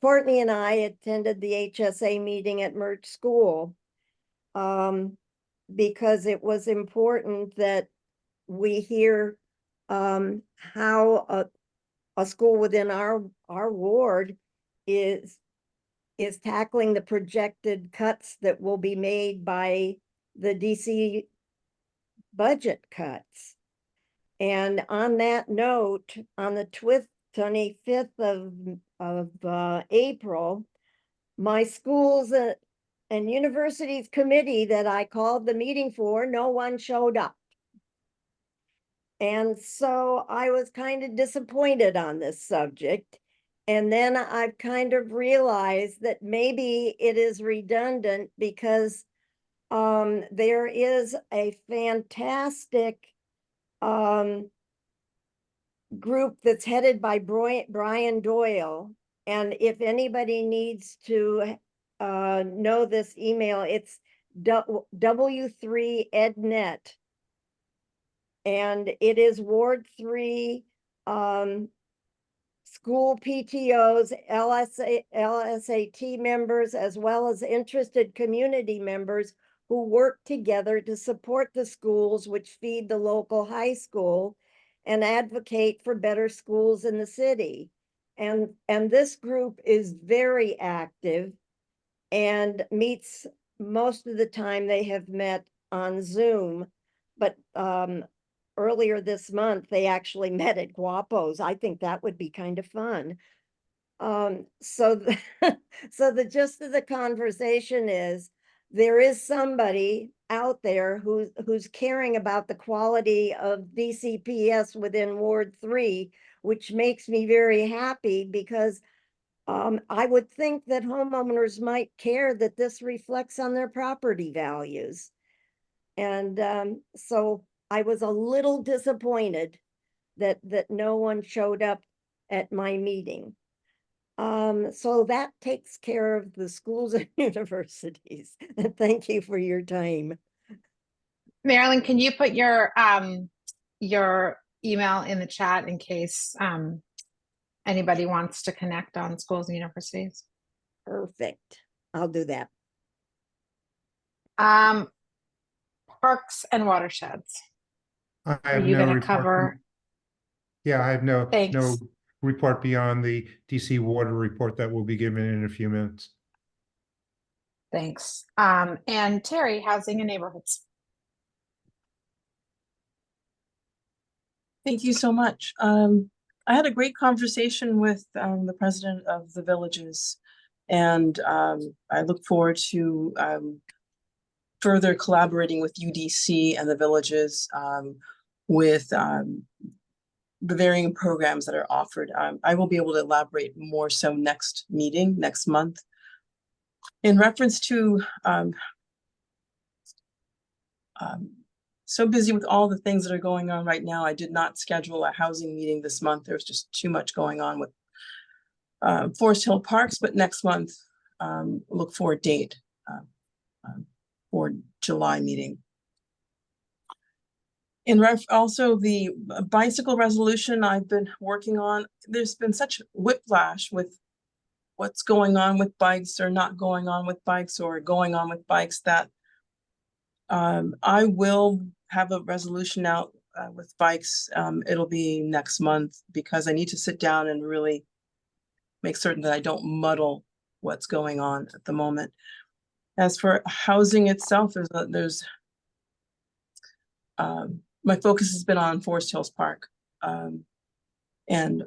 Courtney and I attended the HSA meeting at Merch School because it was important that we hear how a school within our ward is is tackling the projected cuts that will be made by the DC budget cuts. And on that note, on the 25th of April, my schools and universities committee that I called the meeting for, no one showed up. And so I was kind of disappointed on this subject. And then I've kind of realized that maybe it is redundant because there is a fantastic group that's headed by Brian Doyle. And if anybody needs to know this email, it's W3EdNet. And it is Ward 3 school PTOs, LSAT members, as well as interested community members who work together to support the schools which feed the local high school and advocate for better schools in the city. And this group is very active and meets most of the time. They have met on Zoom, but earlier this month, they actually met at Guapo's. I think that would be kind of fun. So the gist of the conversation is there is somebody out there who's caring about the quality of DCPS within Ward 3, which makes me very happy because I would think that homeowners might care that this reflects on their property values. And so I was a little disappointed that no one showed up at my meeting. So that takes care of the schools and universities. Thank you for your time. Marilyn, can you put your email in the chat in case anybody wants to connect on schools and universities? Perfect. I'll do that. Parks and watersheds. I Are have you no going to report cover? Yeah, I have no Thanks. report beyond the DC water report that will be given in a few minutes. Thanks. And Terry, housing and neighborhoods. Thank you so much. I had a great conversation with the president of the villages, and I look forward to further collaborating with UDC and the villages with the varying programs that are offered. I will be able to elaborate more so next meeting, next month. In reference to so busy with all the things that are going on right now, I did not schedule a housing meeting this month. There was just too much going on with Forest Hill Parks, but next month, look for a date for July meeting. Also the bicycle resolution I've been working on, there's been such whiplash with what's going on with bikes or not going on with bikes or going on with bikes that I will have a resolution out with bikes. It'll be next month because I need to sit down and really make certain that I don't muddle what's going on at the moment. As for housing itself, my focus has been on Forest Hills Park. And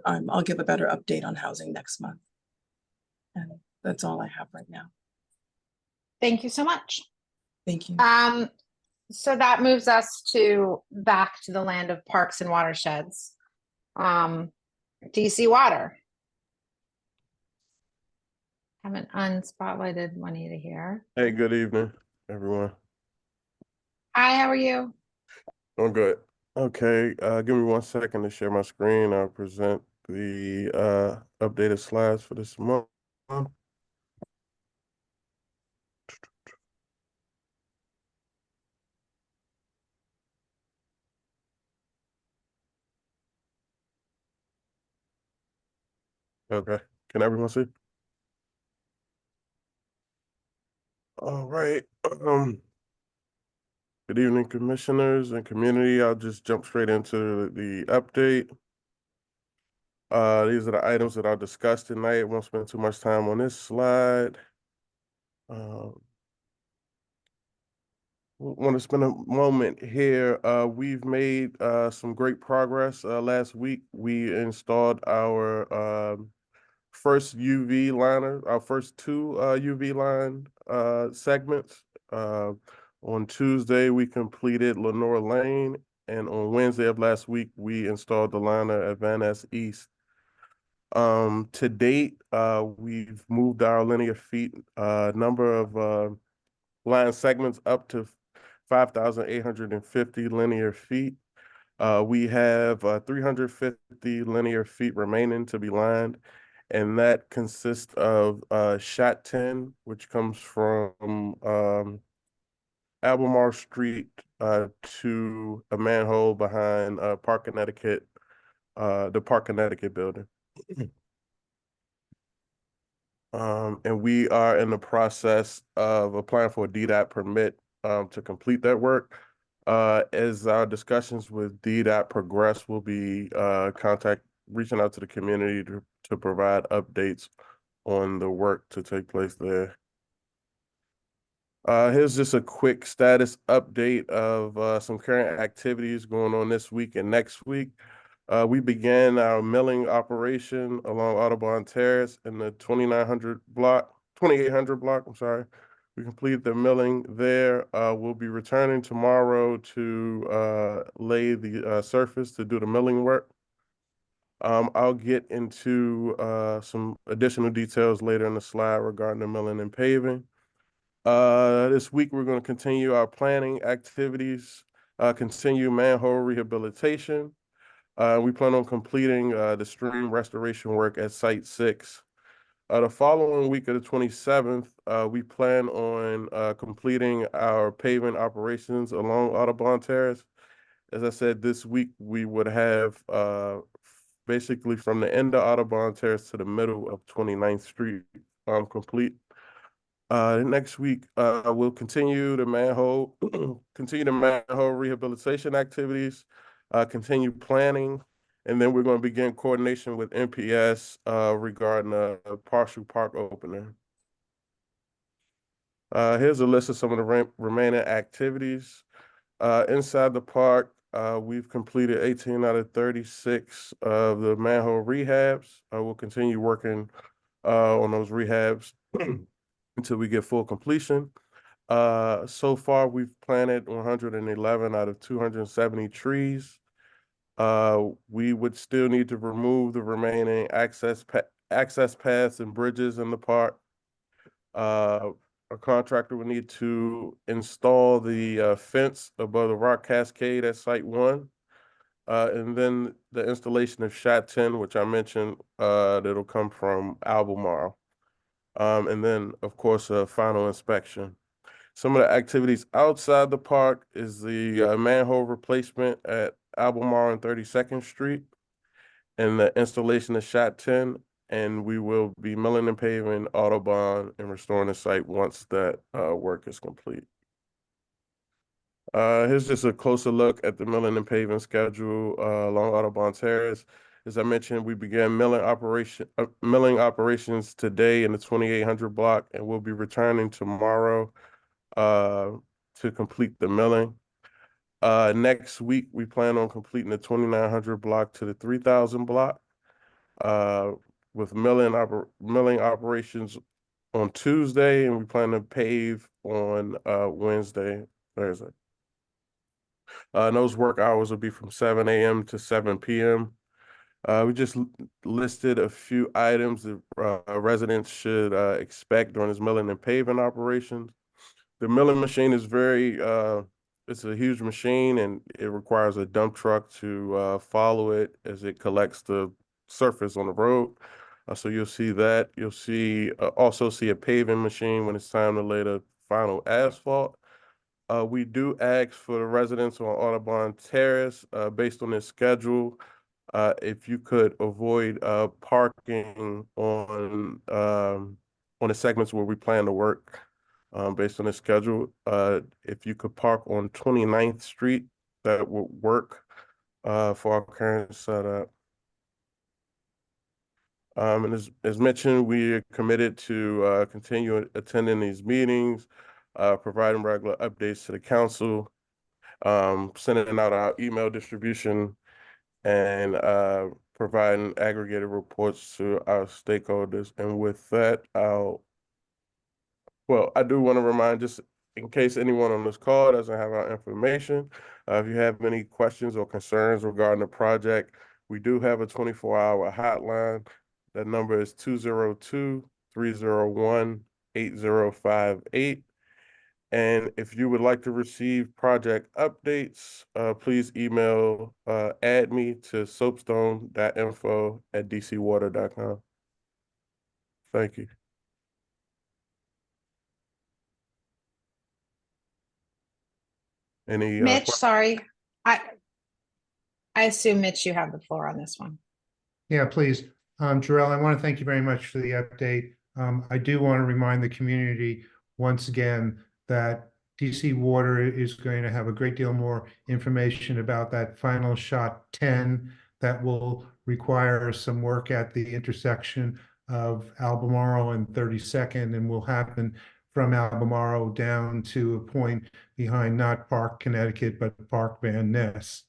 I'll give a better update on housing next month. And that's all I have right now. Thank you so much. Thank you. So that moves us back to the land of parks and watersheds. DC Water. Have an unspotlighted Juanita here. Hey, good evening, everyone. Hi, how are you? I'm good. Okay, give me 1 second to share my screen. I'll present the updated slides for this month. Okay, can everyone see? All right. Good evening, commissioners and community. I'll just jump straight into the update. These are the items that I'll discuss tonight. I won't spend too much time on this slide. Want to spend a moment here. We've made some great progress. Last week, we installed our first UV liner, our first two UV line segments. On Tuesday, we completed Lenore Lane, and on Wednesday of last week, we installed the liner at Van Ness East. To date, we've moved our linear feet number of line segments up to 5,850 linear feet. We have 350 linear feet remaining to be lined, and that consists of shot 10, which comes from Albemarle Street to a manhole behind Park Connecticut, the Park Connecticut building. And we are in the process of applying for a DDOT permit to complete that work. As our discussions with DDOT progress, we'll be reaching out to the community to provide updates on the work to take place there. Here's just a quick status update of some current activities going on this week and next week. We began our milling operation along Audubon Terrace in the 2800 block, I'm sorry. We completed the milling there. We'll be returning tomorrow to lay the surface to do the milling work. I'll get into some additional details later in the slide regarding the milling and paving. This week, we're going to continue our planning activities, continue manhole rehabilitation. We plan on completing the stream restoration work at Site 6. The following week of the 27th, we plan on completing our paving operations along Audubon Terrace. As I said, this week we would have basically from the end of Audubon Terrace to the middle of 29th Street complete. Next week, we'll continue the manhole rehabilitation activities, continue planning, and then we're going to begin coordination with NPS regarding a partial park opening. Here's a list of some of the remaining activities. Inside the park, we've completed 18 out of 36 of the manhole rehabs. We'll continue working on those rehabs until we get full completion. So far, we've planted 111 out of 270 trees. We would still need to remove the remaining access paths and bridges in the park. A contractor would need to install the fence above the rock cascade at Site 1. And then the installation of shot 10, which I mentioned, that'll come from Albemarle. And then, of course, a final inspection. Some of the activities outside the park is the manhole replacement at Albemarle and 32nd Street and the installation of shot 10. And we will be milling and paving Audubon and restoring the site once that work is complete. Here's just a closer look at the milling and paving schedule along Audubon Terrace. As I mentioned, we began milling operations today in the 2800 block, and we'll be returning tomorrow to complete the milling. Next week, we plan on completing the 2900 block to the 3000 block with milling operations on Tuesday, and we plan to pave on Thursday. Those work hours will be from 7 a.m. to 7 p.m. We just listed a few items that residents should expect during this milling and paving operations. The milling machine is it's a huge machine, and it requires a dump truck to follow it as it collects the surface on the road. So you'll see that. You'll also see a paving machine when it's time to lay the final asphalt. We do ask for the residents on Audubon Terrace, based on their schedule, if you could avoid parking on the segments where we plan to work, based on the schedule. If you could park on 29th Street, that would work for our current setup. And as mentioned, we are committed to continue attending these meetings, providing regular updates to the council, sending out our email distribution, and providing aggregated reports to our stakeholders. And with that, I do want to remind, just in case anyone on this call doesn't have our information, if you have any questions or concerns regarding the project, we do have a 24-hour hotline. That number is 202-301-8058. And if you would like to receive project updates, please email add me to soapstone.info@dcwater.com. Thank you. Any Mitch, sorry. I assume, Mitch, you have the floor on this one. Yeah, please. Jarrell, I want to thank you very much for the update. I do want to remind the community once again that DC Water is going to have a great deal more information about that final shot 10 that will require some work at the intersection of Albemarle and 32nd and will happen from Albemarle down to a point behind not Park, Connecticut, but Park Van Ness.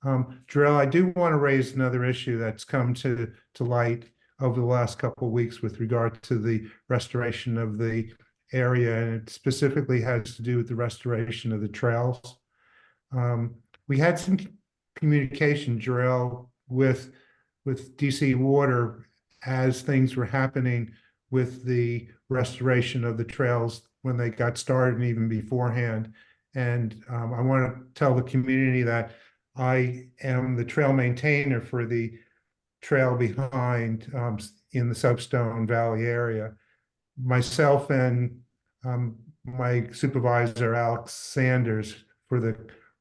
Jarrell, I do want to raise another issue that's come to light over the last couple of weeks with regard to the restoration of the area, and it specifically has to do with the restoration of the trails. We had some communication, Jarrell, with DC Water as things were happening with the restoration of the trails when they got started and even beforehand. And I want to tell the community that I am the trail maintainer for the trail behind in the Soapstone Valley area. Myself and my supervisor, Alex Sanders, for the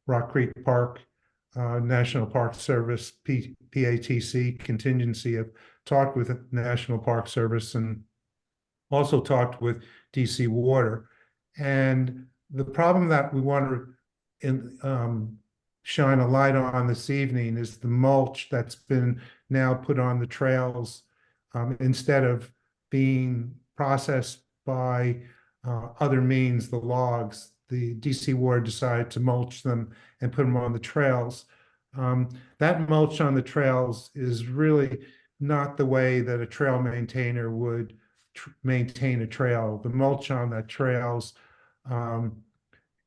Rock Creek Park National Park Service, PATC contingency, have talked with the National Park Service and also talked with DC Water. And the problem that we want to shine a light on this evening is the mulch that's been now put on the trails instead of being processed by other means, the logs. The DC Water decided to mulch them and put them on the trails. That mulch on the trails is really not the way that a trail maintainer would maintain a trail. The mulch on the trails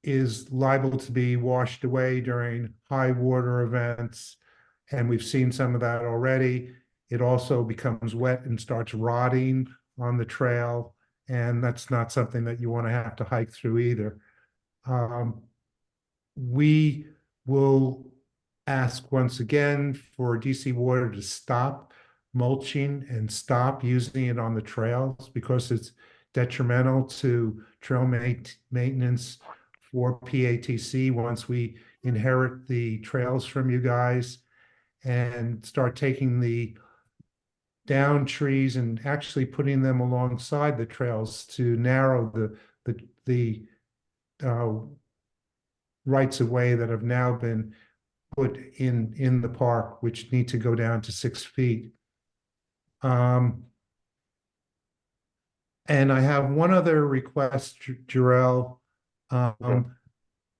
is liable to be washed away during high water events, and we've seen some of that already. It also becomes wet and starts rotting on the trail, and that's not something that you want to have to hike through either. We will ask once again for DC Water to stop mulching and stop using it on the trails because it's detrimental to trail maintenance for PATC once we inherit the trails from you guys and start taking the down trees and actually putting them alongside the trails to narrow the rights of way that have now been put in the park, which need to go down to 6 feet. And I have one other request, Jarrell.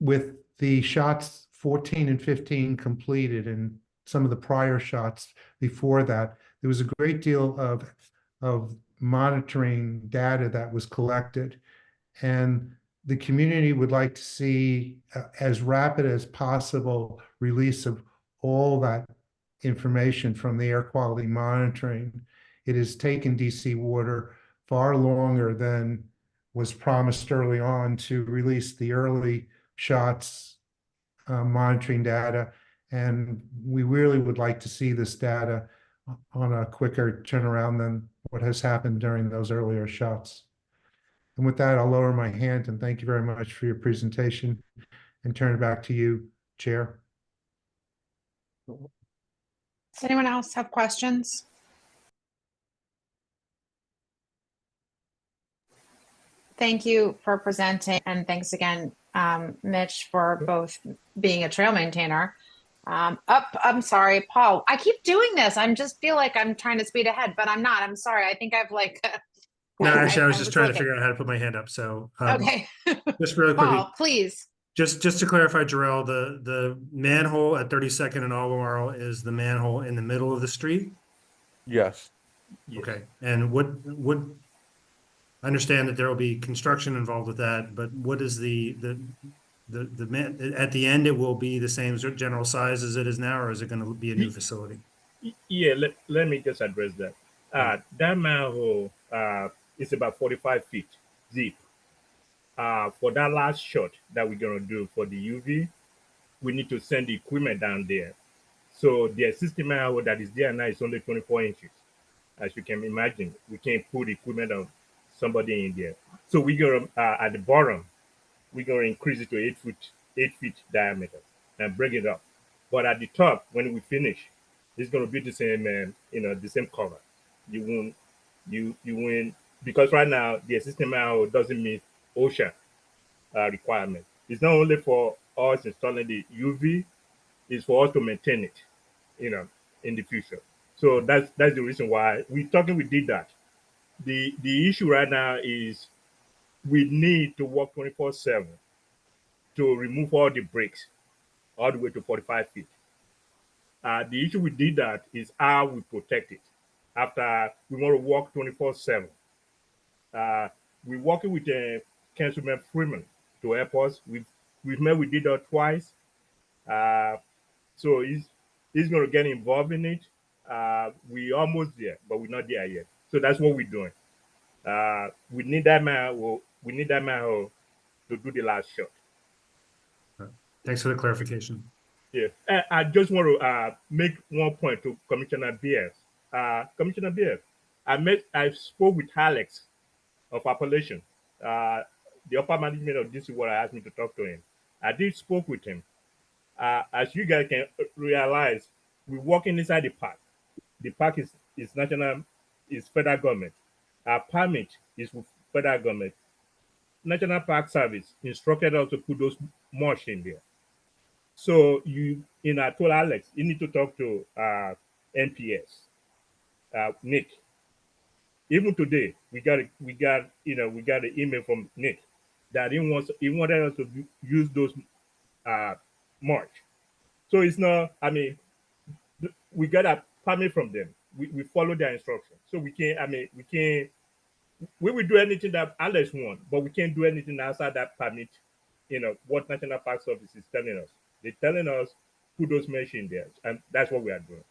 With the shots 14 and 15 completed and some of the prior shots before that, there was a great deal of monitoring data that was collected. And the community would like to see as rapid as possible release of all that information from the air quality monitoring. It has taken DC Water far longer than was promised early on to release the early shots monitoring data. And we really would like to see this data on a quicker turnaround than what has happened during those earlier shots. And with that, I'll lower my hand and thank you very much for your presentation and turn it back to you, Chair. Does anyone else have questions? Thank you for presenting, and thanks again, Mitch, for both being a trail maintainer I'm sorry, Paul. I keep doing this. I'm just feel like I'm trying to speed ahead, but I'm not. I'm sorry. I think I've like. No, actually, I was I just trying to looking. figure out how to put my hand up. So Okay. just really quickly, Paul, please. just to clarify, Jarrell, the manhole at 32nd and Albemarle is the manhole in the middle of the street. Yes. Okay, and what? I understand that there will be construction involved with that, but what is the man at the end? It will be the same general size as it is now, or is it going to be a new facility? Yeah, let me just address that. That manhole is about 45 feet deep. For that last shot that we're gonna do for the UV, we need to send the equipment down there. So the existing manhole that is there now is only 24 inches. As you can imagine, we can't put equipment of somebody in there. So we're gonna at the bottom, we're gonna increase it to 8 feet diameter and bring it up. But at the top, when we finish, it's gonna be the same, the same cover. You won't, you won't, because right now the existing manhole doesn't meet OSHA requirement. It's not only for us installing the UV, it's for us to maintain it, in the future. So that's the reason why we did that. The issue right now is we need to work 24/7 to remove all the bricks all the way to 45 feet. The issue we did that is how we protect it. After we want to work 24/7, we're working with Councilman Freeman to help us. We've met with DDOT twice. So he's going to get involved in it. We almost there, but we're not there yet. So that's what we're doing. We need that man. We need that man to do the last shot. Thanks for the clarification. Yeah, I just want to make one point to Commissioner Beers. Commissioner Beers, I spoke with Alex of Appalachian. The upper management of this is what I asked me to talk to him. I did spoke with him. As you guys can realize, we're working inside the park. The park is national, is federal government. Our permit is with federal government. National Park Service instructed us to put those mulch in there. So I told Alex, you need to talk to NPS, Nick. Even today, we got an email from Nick that he wanted us to use those mulch. So it's not. I mean, we got a permit from them. We follow their instructions. So we can't. I mean, we can't. We will do anything that Alex wants, but we can't do anything outside that permit. What National Park Service is telling us. They're telling us put those mesh in there, and that's what we are doing.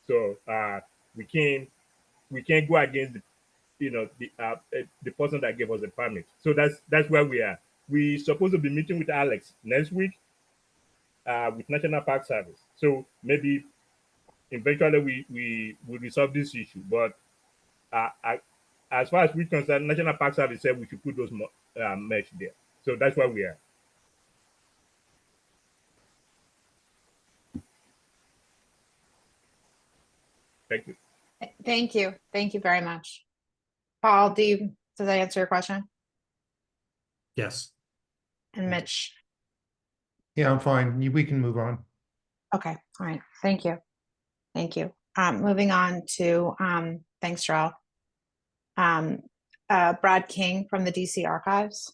So we can't go against the person that gave us the permit. So that's where we are. We supposed to be meeting with Alex next week with National Park Service. So maybe eventually we will resolve this issue. But as far as we're concerned, National Park Service said we should put those mesh there. So that's where we are. Thank you. Thank you. Thank you very much. Paul, does that answer your question? Yes. And Mitch? Yeah, I'm fine. We can move on. Okay, all right. Thank you. Thank you. Moving on to, thanks, Jarrell. Brad King from the DC Archives.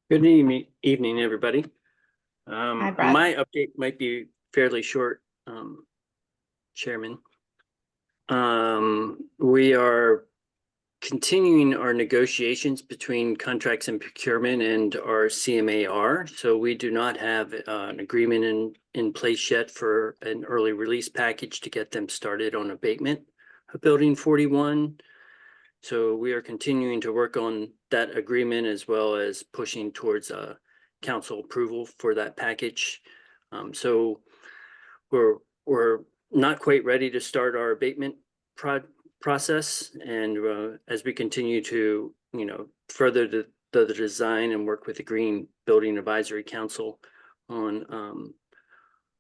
Good evening, everybody. Hi, Brad. My update might be fairly short, Chairman. We are continuing our negotiations between contracts and procurement and our CMAR. So we do not have an agreement in place yet for an early release package to get them started on abatement of Building 41. So we are continuing to work on that agreement as well as pushing towards council approval for that package. So we're not quite ready to start our abatement process, and as we continue to further the design and work with the Green Building Advisory Council on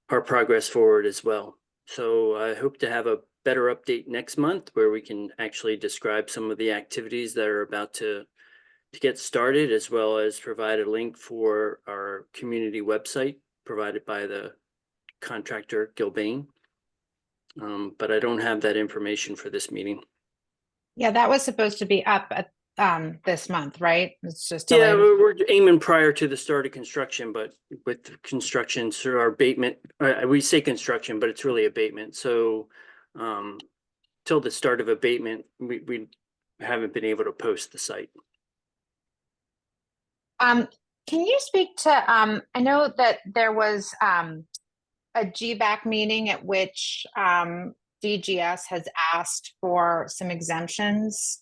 our progress forward as well. So I hope to have a better update next month where we can actually describe some of the activities that are about to get started, as well as provide a link for our community website provided by the contractor Gilbane. But I don't have that information for this meeting. Yeah, that was supposed to be up at this month, right? It's just Yeah, delayed. we're aiming prior to the start of construction, but with construction, so our abatement, we say construction, but it's really abatement. So till the start of abatement, we haven't been able to post the site. Can you speak to, I know that there was a GBAC meeting at which DGS has asked for some exemptions.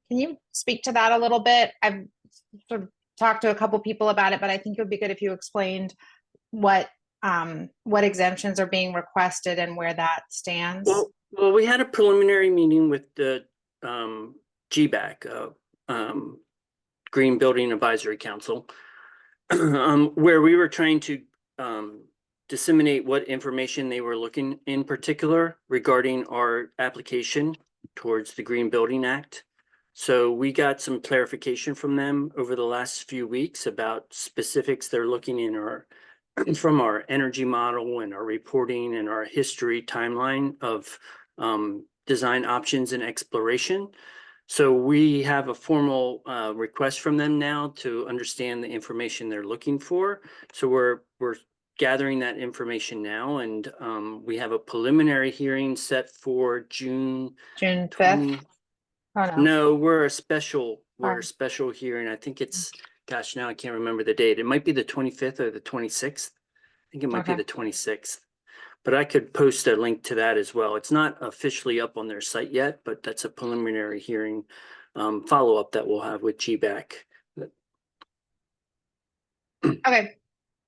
Can you speak to that a little bit? I've sort of talked to a couple people about it, but I think it would be good if you explained what exemptions are being requested and where that stands. Well, we had a preliminary meeting with the GBAC, Green Building Advisory Council, where we were trying to disseminate what information they were looking in particular regarding our application towards the Green Building Act. So we got some clarification from them over the last few weeks about specifics they're looking in from our energy model and our reporting and our history timeline of design options and exploration. So we have a formal request from them now to understand the information they're looking for. So we're gathering that information now, and we have a preliminary hearing set for June 5th. Oh, no, we're a special hearing. I think it's, gosh, now I can't remember the date. It might be the 25th or the 26th. I think it might be the 26th. But I could post a link to that as well. It's not officially up on their site yet, but that's a preliminary hearing follow-up that we'll have with GBAC. Okay,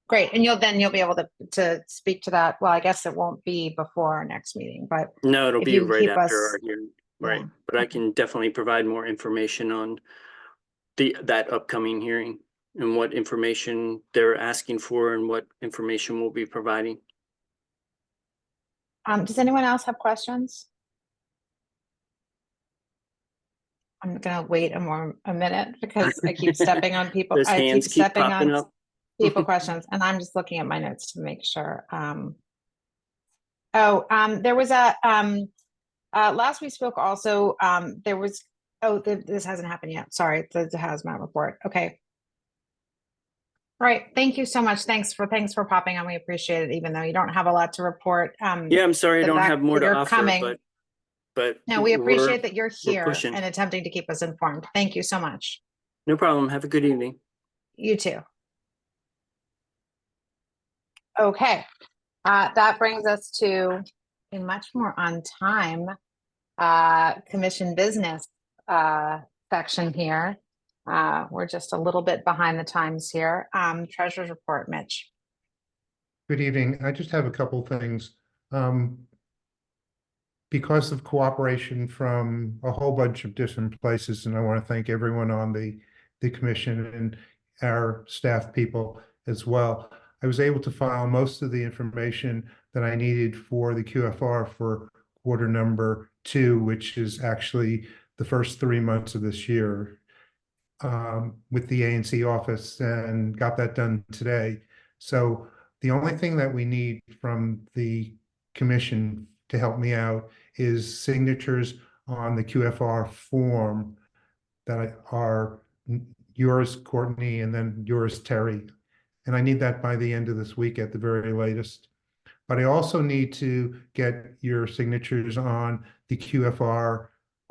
great. And you'll be able to speak to that. Well, I guess it won't be before our next meeting, but no, it'll be right after our hearing. Right. Yeah. But I can definitely provide more information on that upcoming hearing and what information they're asking for and what information we'll be providing. Does anyone else have questions? I'm gonna wait a minute because I keep stepping on people. Those hands keep stepping popping on up. people questions, and I'm just looking at my notes to make sure. There was last we spoke also, there was, this hasn't happened yet. Sorry, the hazmat report. Okay. All right. Thank you so much. Thanks for popping on. We appreciate it, even though you don't have a lot to report. Yeah, I'm sorry I don't have more to offer, but no, we appreciate that you're here pushing. and attempting to keep us informed. Thank you so much. No problem. Have a good evening. You too. Okay. That brings us to a much more on time commission business section here. We're just a little bit behind the times here. Treasurer's report, Mitch. Good evening. I just have a couple things. Because of cooperation from a whole bunch of different places, and I want to thank everyone on the commission and our staff people as well. I was able to file most of the information that I needed for the QFR for quarter number 2, which is actually the first 3 months of this year, with the ANC office, and got that done today. So the only thing that we need from the commission to help me out is signatures on the QFR form that are yours, Courtney, and then yours, Terry. And I need that by the end of this week at the very latest. But I also need to get your signatures on the QFR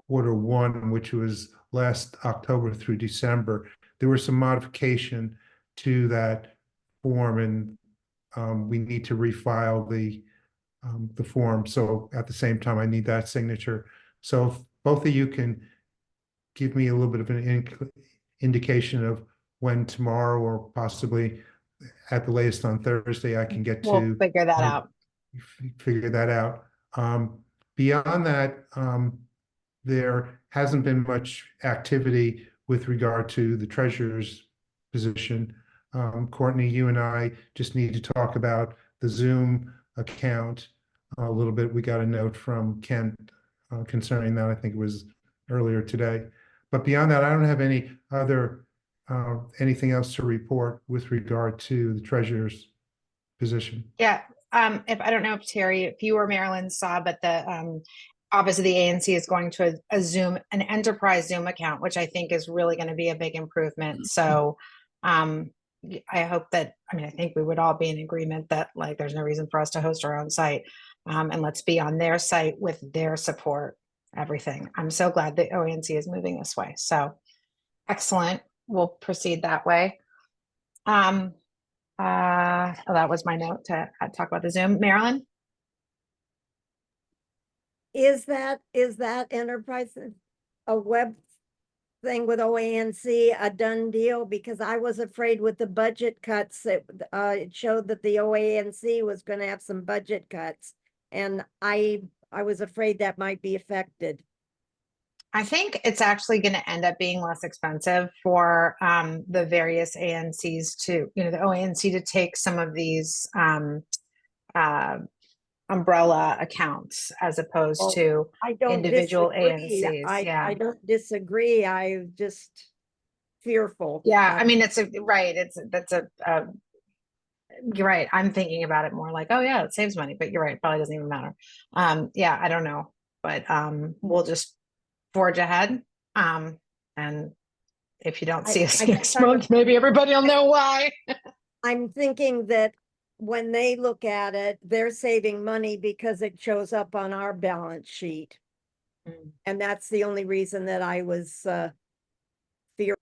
quarter 1, which was last October through December. There was some modification to that form, and we need to refile the form. So at the same time, I need that signature. So if both of you can give me a little bit of an indication of when tomorrow or possibly at the latest on Thursday, I can get We'll figure that out. Figure that out. Beyond that, there hasn't been much activity with regard to the treasurer's position. Courtney, you and I just need to talk about the Zoom account a little bit. We got a note from Kent concerning that. I think it was earlier today. But beyond that, I don't have any other anything else to report with regard to the treasurer's position. Yeah, if I don't know if Terry, if you or Marilyn saw, but the Office of the ANC is going to a Zoom, an enterprise Zoom account, which I think is really going to be a big improvement. So I hope that, I mean, I think we would all be in agreement that like there's no reason for us to host our own site. And let's be on their site with their support, everything. I'm so glad that OANC is moving this way. So excellent. We'll proceed that way. Oh, that was my note to talk about the Zoom. Marilyn? Is that enterprise a web thing with OANC a done deal? Because I was afraid with the budget cuts, it showed that the OANC was going to have some budget cuts, and I was afraid that might be affected. I think it's actually going to end up being less expensive for the various ANCs to, you know, the OANC to take some of these umbrella accounts as opposed to I don't individual disagree. ANCs. Yeah. I don't disagree. I'm just fearful. Yeah, I mean, it's you're right. I'm thinking about it more like, oh yeah, it saves money, but you're right. It probably doesn't even matter. Yeah, I don't know, but we'll just forge ahead. And if you don't see us next month, maybe everybody will know why. I'm thinking that when they look at it, they're saving money because it shows up on our balance sheet. And that's the only reason that I was fearful.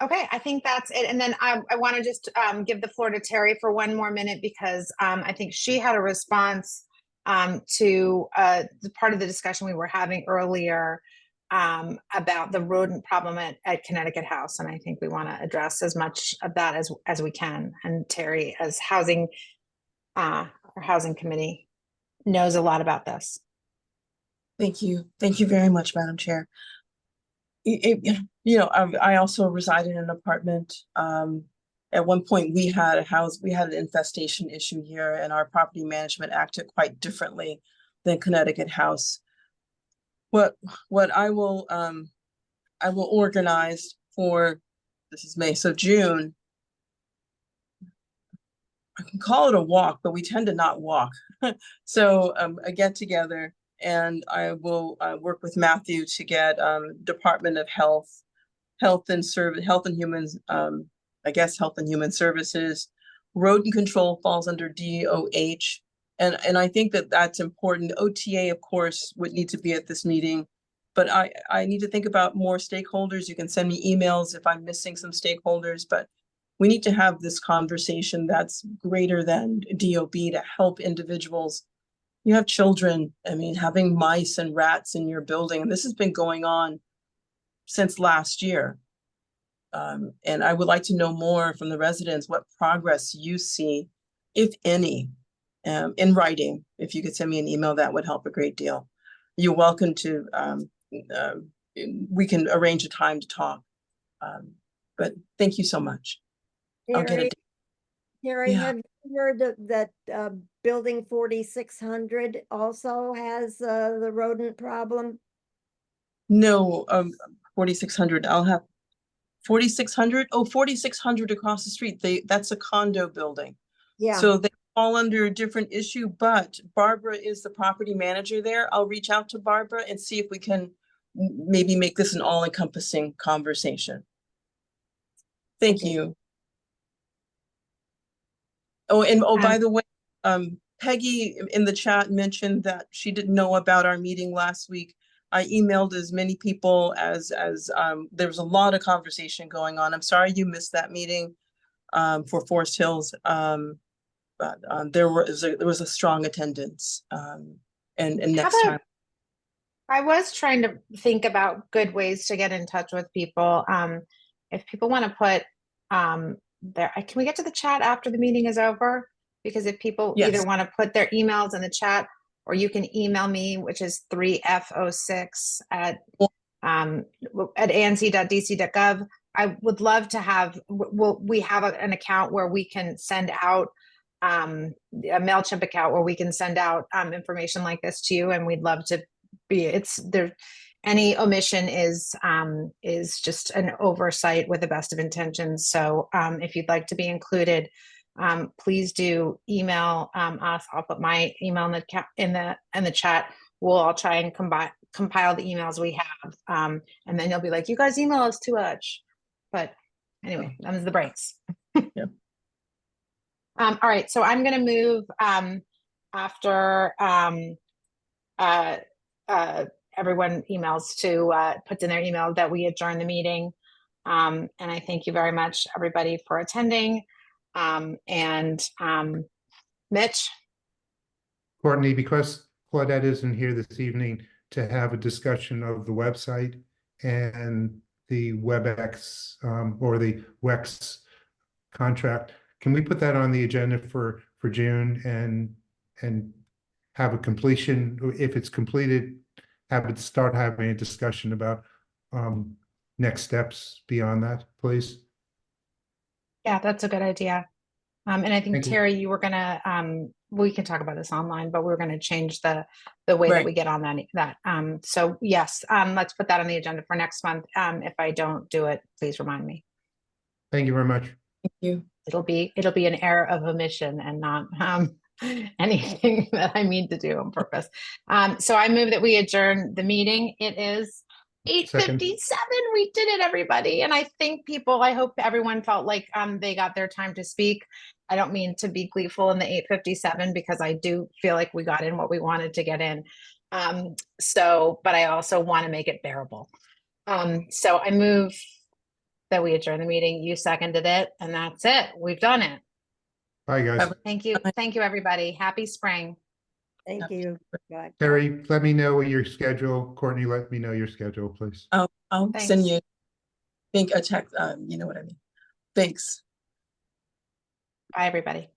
Okay, I think that's it. And then I want to just give the floor to Terry for one more minute because I think she had a response to the part of the discussion we were having earlier about the rodent problem at Connecticut House. And I think we want to address as much of that as we can. And Terry, as our housing committee, knows a lot about this. Thank you. Thank you very much, Madam Chair. You know, I also reside in an apartment. At one point we had an infestation issue here, and our property management acted quite differently than Connecticut House. What I will organize for, this is May, so June, I can call it a walk, but we tend to not walk. So a get together, and I will work with Matthew to get Department of Health and Human Services. Rodent control falls under DOH. And I think that that's important. OTA, of course, would need to be at this meeting, but I need to think about more stakeholders. You can send me emails if I'm missing some stakeholders, but we need to have this conversation that's greater than DOB to help individuals. You have children, I mean, having mice and rats in your building, and this has been going on since last year. And I would like to know more from the residents, what progress you see, if any, in writing. If you could send me an email, that would help a great deal. You're welcome to, we can arrange a time to talk. But thank you so much. I'll get it. Terry, Yeah. have you heard that building 4600 also has the rodent problem? No, 4600, I'll have 4600. Oh, 4600 across the street. That's a condo building. Yeah. So they fall under a different issue, but Barbara is the property manager there. I'll reach out to Barbara and see if we can maybe make this an all-encompassing conversation. Thank you. Oh, and by the way, Peggy in the chat mentioned that she didn't know about our meeting last week. I emailed as many people as there was a lot of conversation going on. I'm sorry you missed that meeting for Forest Hills, but there was a strong attendance. And next time. I was trying to think about good ways to get in touch with people. If people want to put can we get to the chat after the meeting is over? Because if people either want to put their emails in the chat, or you can email me, which is 3F06 at anc.dc.gov. I would love to have, we have an account where we can send out, a MailChimp account where we can send out information like this to you. And we'd love to be, any omission is just an oversight with the best of intentions. So if you'd like to be included, please do email us. I'll put my email in the chat. We'll all try and compile the emails we have, and then you'll be like, you guys email us too much. But anyway, them's the breaks. Yep. All right, so I'm going to move after everyone emails to puts in their email that we adjourn the meeting. And I thank you very much, everybody, for attending. Mitch? Courtney, because Claudette isn't here this evening to have a discussion of the website and the WebEx or the WEX contract, can we put that on the agenda for June and have a completion, if it's completed, have it start having a discussion about next steps beyond that, please? Yeah, that's a good idea. And I think Thank you. Terry, you were gonna we can talk about this online, but we're gonna change the way that Right. we get on that. So yes, let's put that on the agenda for next month. If I don't do it, please remind me. Thank you very much. Thank you. It'll be an error of omission and not anything that I mean to do on purpose. So I move that we adjourn the meeting. It is 8:57. We did it, everybody. And I hope everyone felt like they got their time to speak. I don't mean to be gleeful in the 8:57 because I do feel like we got in what we wanted to get in. But I also want to make it bearable. So I move that we adjourn the meeting. You seconded it, and that's it. We've done it. Bye, guys. Thank you. Thank you, everybody. Happy spring. Thank you. Bye. Terry, let me know your schedule. Courtney, let me know your schedule, please. I'll Thanks. send you a text. You know what I mean. Thanks. Bye, everybody.